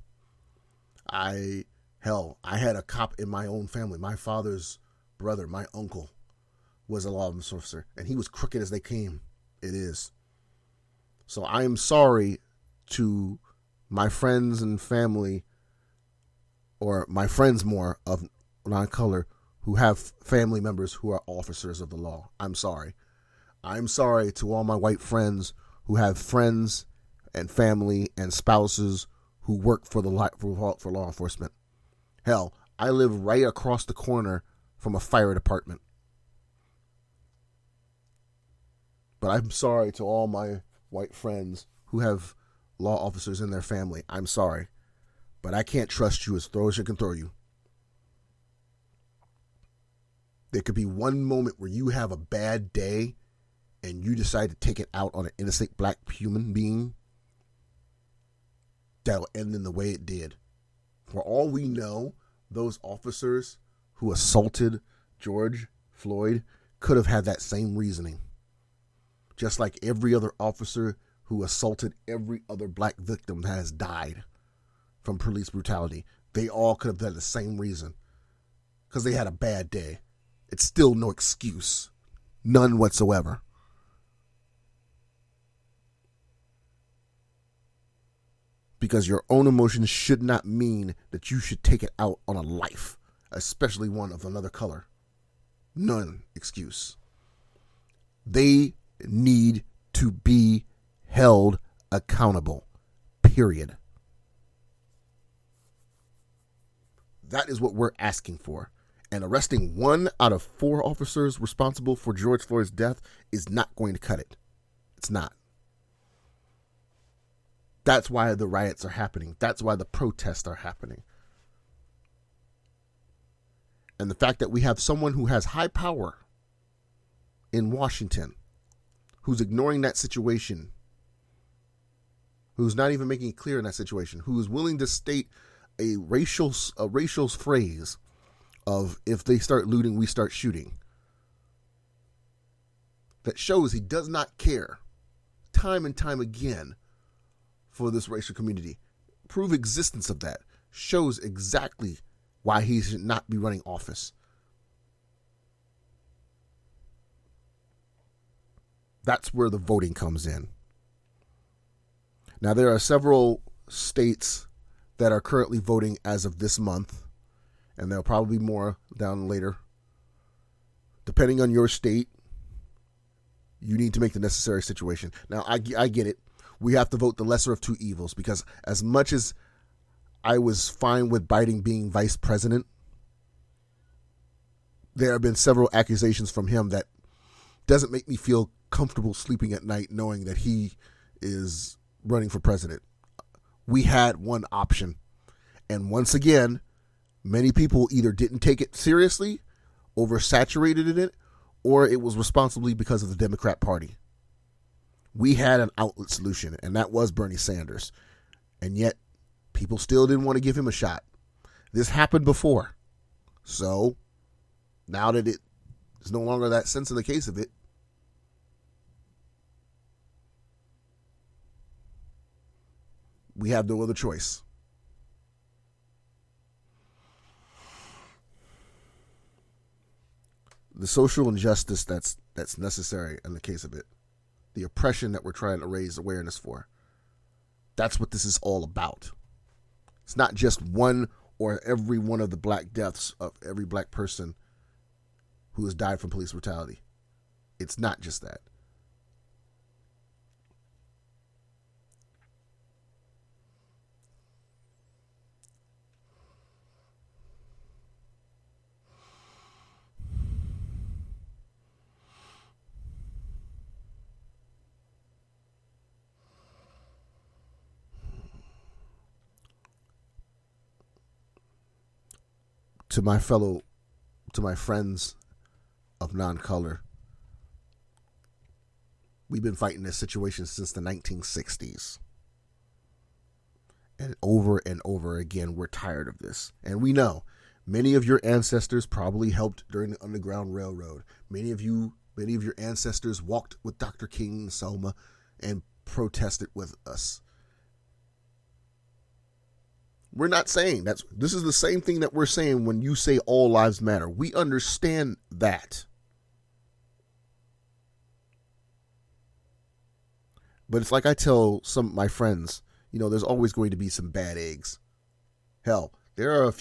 I had a cop in my own family. My father's brother, my uncle, was a law enforcement officer, and he was crooked as they came. It is. So I am sorry to my friends and family, or my friends more of non-color, who have family members who are officers of the law. I'm sorry. I'm sorry to all my white friends who have friends and family and spouses who work for law enforcement. Hell, I live right across the corner from a fire department. But I'm sorry to all my white friends who have law officers in their family. I'm sorry. But I can't trust you as throwers can throw you. There could be one moment where you have a bad day and you decide to take it out on an innocent black human being, that'll end in the way it did. For all we know, those officers who assaulted George Floyd could have had that same reasoning. Just like every other officer who assaulted every other black victim that has died from police brutality. They all could have done the same reason. Because they had a bad day. It's still no excuse. None whatsoever. Because your own emotions should not mean that you should take it out on a life, especially one of another color. None excuse. They need to be held accountable. Period. That is what we're asking for. And arresting 1 out of 4 officers responsible for George Floyd's death is not going to cut it. It's not. That's why the riots are happening. That's why the protests are happening. And the fact that we have someone who has high power in Washington who's ignoring that situation, who's not even making it clear in that situation, who is willing to state a racial phrase of, if they start looting, we start shooting. That shows he does not care, time and time again, for this racial community. Proof existence of that shows exactly why he should not be running office. That's where the voting comes in. Now, there are several states that are currently voting as of this month, and there'll probably be more down later. Depending on your state, you need to make the necessary situation. Now, I get it. We have to vote the lesser of two evils, because as much as I was fine with Biden being vice president, there have been several accusations from him that doesn't make me feel comfortable sleeping at night knowing that he is running for president. We had one option. And once again, many people either didn't take it seriously, oversaturated in it, or it was responsibly because of the Democrat Party. We had an outlet solution, and that was Bernie Sanders. And yet, people still didn't want to give him a shot. This happened before. So, now that it is no longer that sense in the case of it, we have no other choice. The social injustice that's necessary in the case of it, the oppression that we're trying to raise awareness for, that's what this is all about. It's not just one or every one of the black deaths of every black person who has died from police brutality. It's not just that. To my friends of non-color, we've been fighting this situation since the 1960s. And over again, we're tired of this. And we know many of your ancestors probably helped during the Underground Railroad. Many of your ancestors walked with Dr. King and Selma and protested with us. We're not saying this is the same thing that we're saying when you say all lives matter. We understand that. But it's like I tell some of my friends, there's always going to be some bad eggs. Hell, there are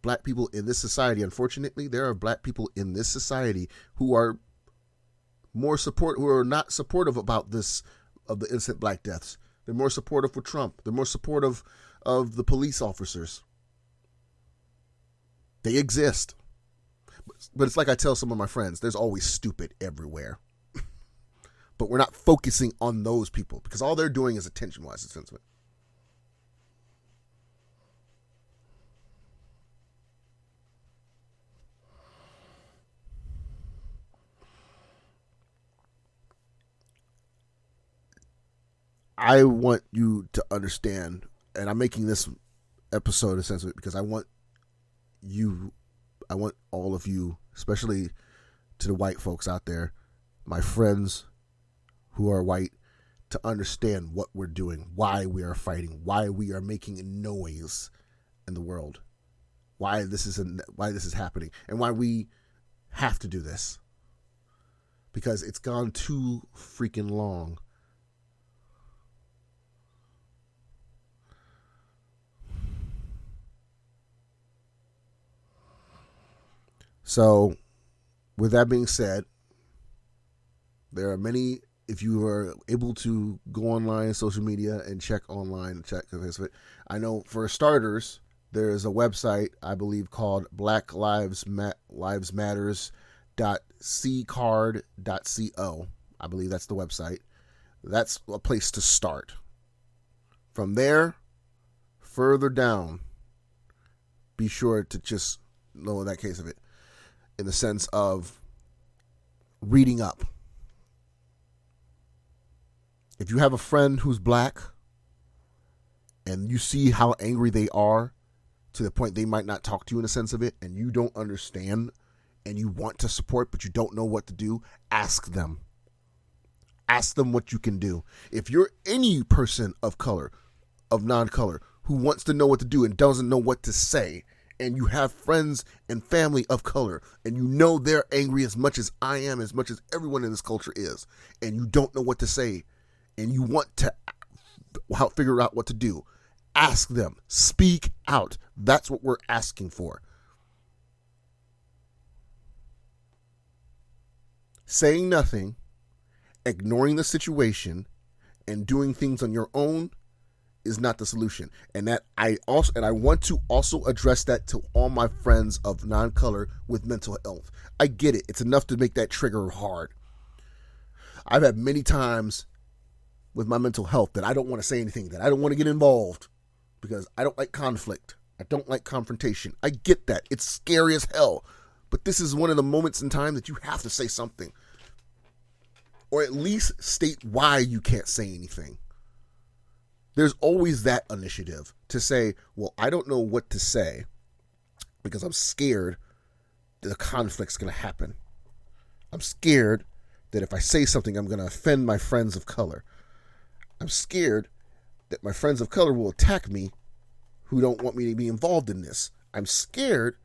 black people in this society. Unfortunately, there are black people in this society who are who are not supportive about this, of the innocent black deaths. They're more supportive for Trump. They're more supportive of the police officers. They exist. But it's like I tell some of my friends, there's always stupid everywhere. But we're not focusing on those people because all they're doing is attention-wise sentiment. I want you to understand, and I'm making this episode essentially because I want all of you, especially to the white folks out there, my friends who are white, to understand what we're doing, why we are fighting, why we are making a noise in the world, why this is happening, and why we have to do this. Because it's gone too freaking long. So, with that being said, there are many, if you are able to go online, social media, and check online, I know for starters, there is a website, I believe, called blacklivesmatters.ccard.co. I believe that's the website. That's a place to start. From there, further down, be sure to just know that case of it. In the sense of reading up. If you have a friend who's black and you see how angry they are to the point they might not talk to you in a sense of it, and you don't understand and you want to support but you don't know what to do, ask them. Ask them what you can do. If you're any person of color, of non-color, who wants to know what to do and doesn't know what to say, and you have friends and family of color, and you know they're angry as much as I am, as much as everyone in this culture is, and you don't know what to say, and you want to figure out what to do, ask them. Speak out. That's what we're asking for. Saying nothing, ignoring the situation, and doing things on your own is not the solution. And that I want to also address that to all my friends of non-color with mental health. I get it. It's enough to make that trigger hard. I've had many times with my mental health that I don't want to say anything, that I don't want to get involved because I don't like conflict. I don't like confrontation. I get that. It's scary as hell. But this is one of the moments in time that you have to say something. Or at least state why you can't say anything. There's always that initiative to say, well, I don't know what to say because I'm scared that a conflict's going to happen. I'm scared that if I say something, I'm going to offend my friends of color. I'm scared that my friends of color will attack me who don't want me to be involved in this. I'm scared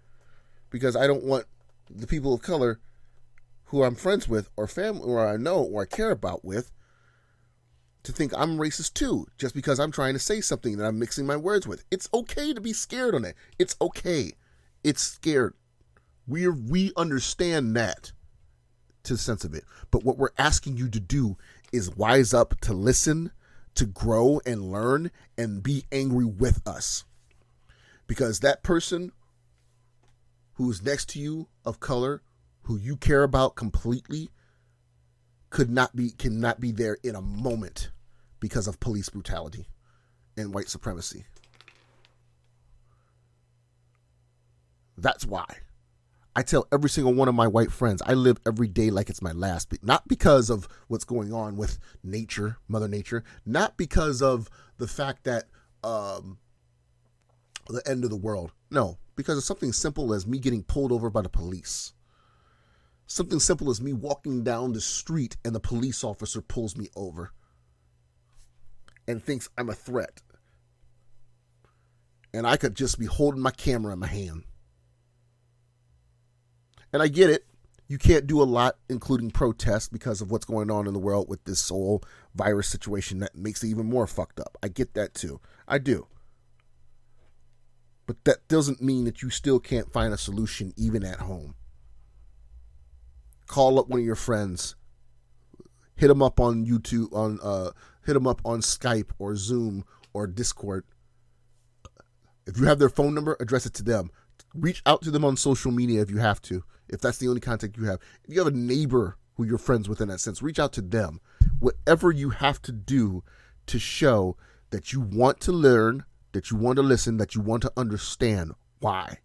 because I don't want the people of color who I'm friends with or family or I know or I care about with to think I'm racist too, just because I'm trying to say something that I'm mixing my words with. It's okay to be scared on it. It's okay. It's scared. We understand that to the sense of it. But what we're asking you to do is wise up, to listen, to grow and learn and be angry with us. Because that person who's next to you of color, who you care about completely, cannot be there in a moment because of police brutality and white supremacy. That's why I tell every single one of my white friends I live every day like it's my last. Not because of what's going on with nature, Mother Nature, not because of the fact that the end of the world. No, because of something simple as me getting pulled over by the police. Something simple as me walking down the street and the police officer pulls me over and thinks I'm a threat. And I could just be holding my camera in my hand. And I get it. You can't do a lot, including protests, because of what's going on in the world with this whole virus situation that makes it even more fucked up. I get that too. I do. But that doesn't mean that you still can't find a solution even at home. Call up one of your friends, hit them up on YouTube, hit them up on Skype or Zoom or Discord. If you have their phone number, address it to them. Reach out to them on social media if you have to, if that's the only contact you have. If you have a neighbor who you're friends with in that sense, reach out to them. Whatever you have to do to show that you want to learn, that you want to listen, that you want to understand why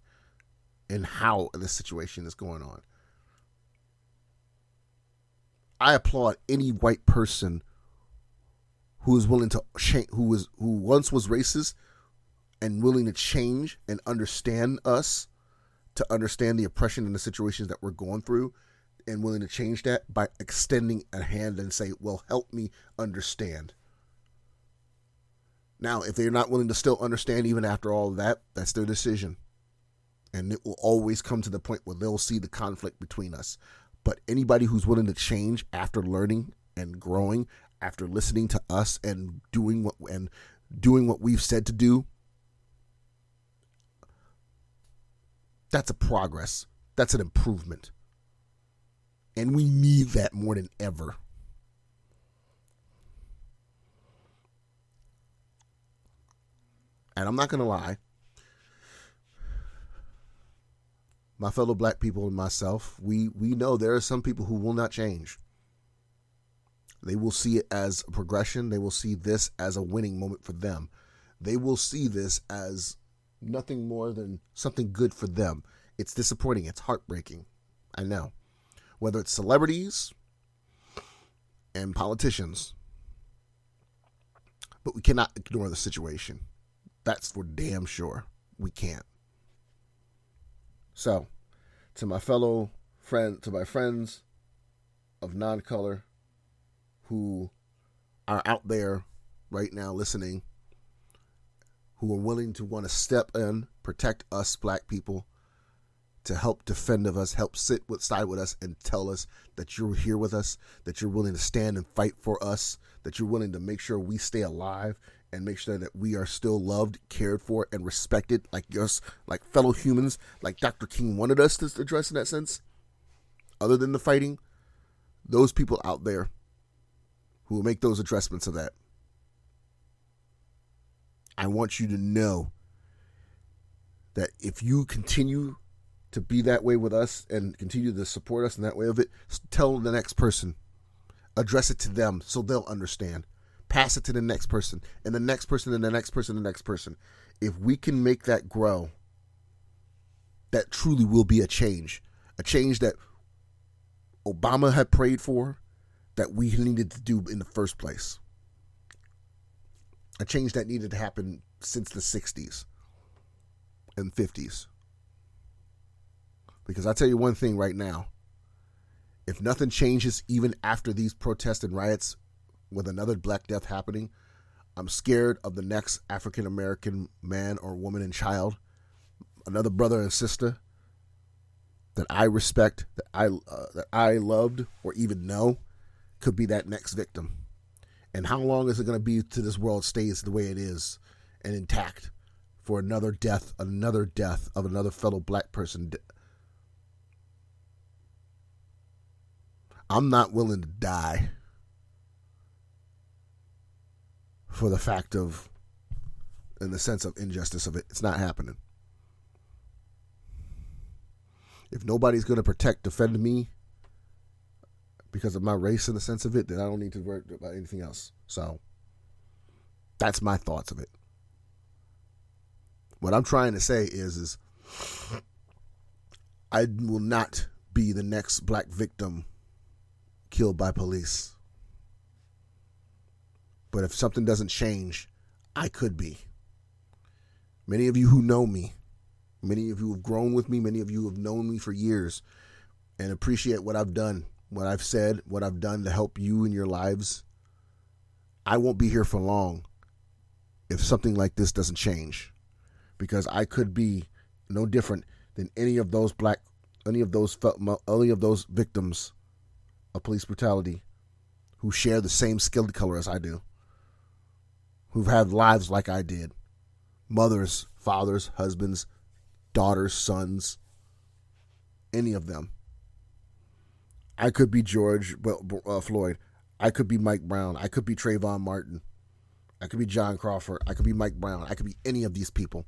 and how this situation is going on. I applaud any white person who is willing to change, who once was racist and willing to change and understand us, to understand the oppression and the situations that we're going through, and willing to change that by extending a hand and say, well, help me understand. Now, if they're not willing to still understand even after all of that, that's their decision. And it will always come to the point where they'll see the conflict between us. But anybody who's willing to change after learning and growing, after listening to us and doing what we've said to do, that's a progress. That's an improvement. And we need that more than ever. And I'm not going to lie. My fellow black people and myself, we know there are some people who will not change. They will see it as a progression. They will see this as a winning moment for them. They will see this as nothing more than something good for them. It's disappointing. It's heartbreaking. I know. whether it's celebrities and politicians. But we cannot ignore the situation. That's for damn sure. We can't. So, to my friends of non-color who are out there right now listening, who are willing to want to step in, protect us black people, to help defend of us, help sit side with us and tell us that you're here with us, that you're willing to stand and fight for us, that you're willing to make sure we stay alive and make sure that we are still loved, cared for, and respected like us, like fellow humans, like Dr. King wanted us to address in that sense. Other than the fighting, those people out there who will make those addressments of that, I want you to know that if you continue to be that way with us and continue to support us in that way of it, tell the next person, address it to them so they'll understand. Pass it to the next person and the next person and the next person and the next person. If we can make that grow, that truly will be a change that Obama had prayed for, that we needed to do in the first place. A change that needed to happen since the 60s and 50s. Because I tell you one thing right now, if nothing changes even after these protests and riots with another Black Death happening, I'm scared of the next African American man or woman and child, another brother and sister that I respect, that I loved or even know, could be that next victim. And how long is it going to be till this world stays the way it is and intact for another death of another fellow black person? I'm not willing to die for the fact of, in the sense of injustice of it. It's not happening. If nobody's going to defend me because of my race in the sense of it, then I don't need to worry about anything else. So that's my thoughts of it. What I'm trying to say is I will not be the next black victim killed by police. But if something doesn't change, I could be. Many of you who know me, many of you who have grown with me, many of you who have known me for years and appreciate what I've done, what I've said, what I've done to help you in your lives, I won't be here for long if something like this doesn't change. Because I could be no different than any of those victims of police brutality who share the same skin color as I do, who've had lives like I did, mothers, fathers, husbands, daughters, sons, any of them. I could be George Floyd. I could be Mike Brown. I could be Trayvon Martin. I could be John Crawford. I could be Mike Brown. I could be any of these people.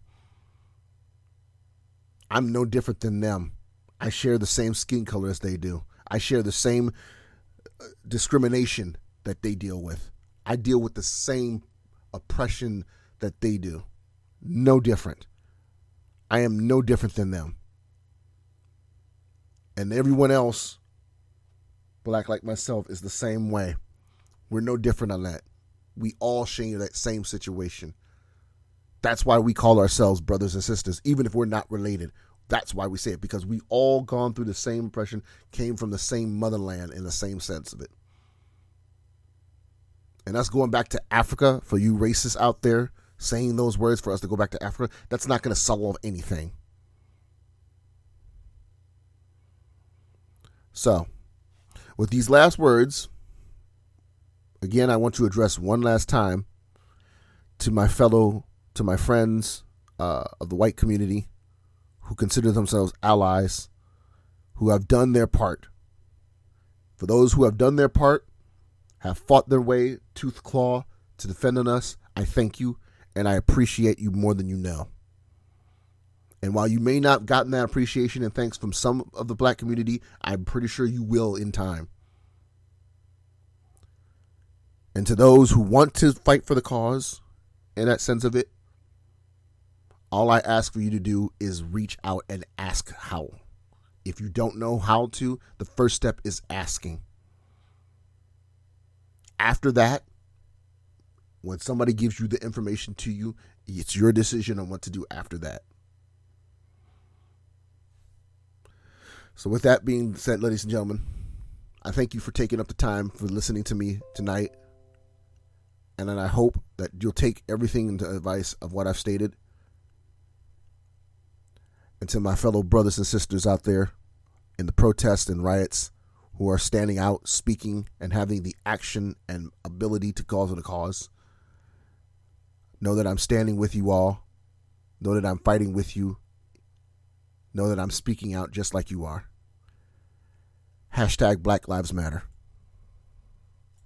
I'm no different than them. I share the same skin color as they do. I share the same discrimination that they deal with. I deal with the same oppression that they do. No different. I am no different than them. And everyone else, black like myself, is the same way. We're no different on that. We all share that same situation. That's why we call ourselves brothers and sisters, even if we're not related. That's why we say it, because we all gone through the same oppression, came from the same motherland in the same sense of it. And us going back to Africa, for you racists out there saying those words for us to go back to Africa, that's not going to solve anything. So, with these last words, again, I want to address one last time to my friends of the white community who consider themselves allies, who have done their part. For those who have done their part, have fought their way tooth claw to defending us, I thank you, and I appreciate you more than you know. And while you may not have gotten that appreciation and thanks from some of the black community, I'm pretty sure you will in time. And to those who want to fight for the cause, in that sense of it, all I ask for you to do is reach out and ask how. If you don't know how to, the first step is asking. After that, when somebody gives you the information to you, it's your decision on what to do after that. So with that being said, ladies and gentlemen, I thank you for taking up the time for listening to me tonight. And then I hope that you'll take everything into advice of what I've stated. And to my fellow brothers and sisters out there in the protests and riots who are standing out, speaking, and having the action and ability to cause the cause, know that I'm standing with you all. Know that I'm fighting with you. Know that I'm speaking out just like you are. # Black Lives Matter.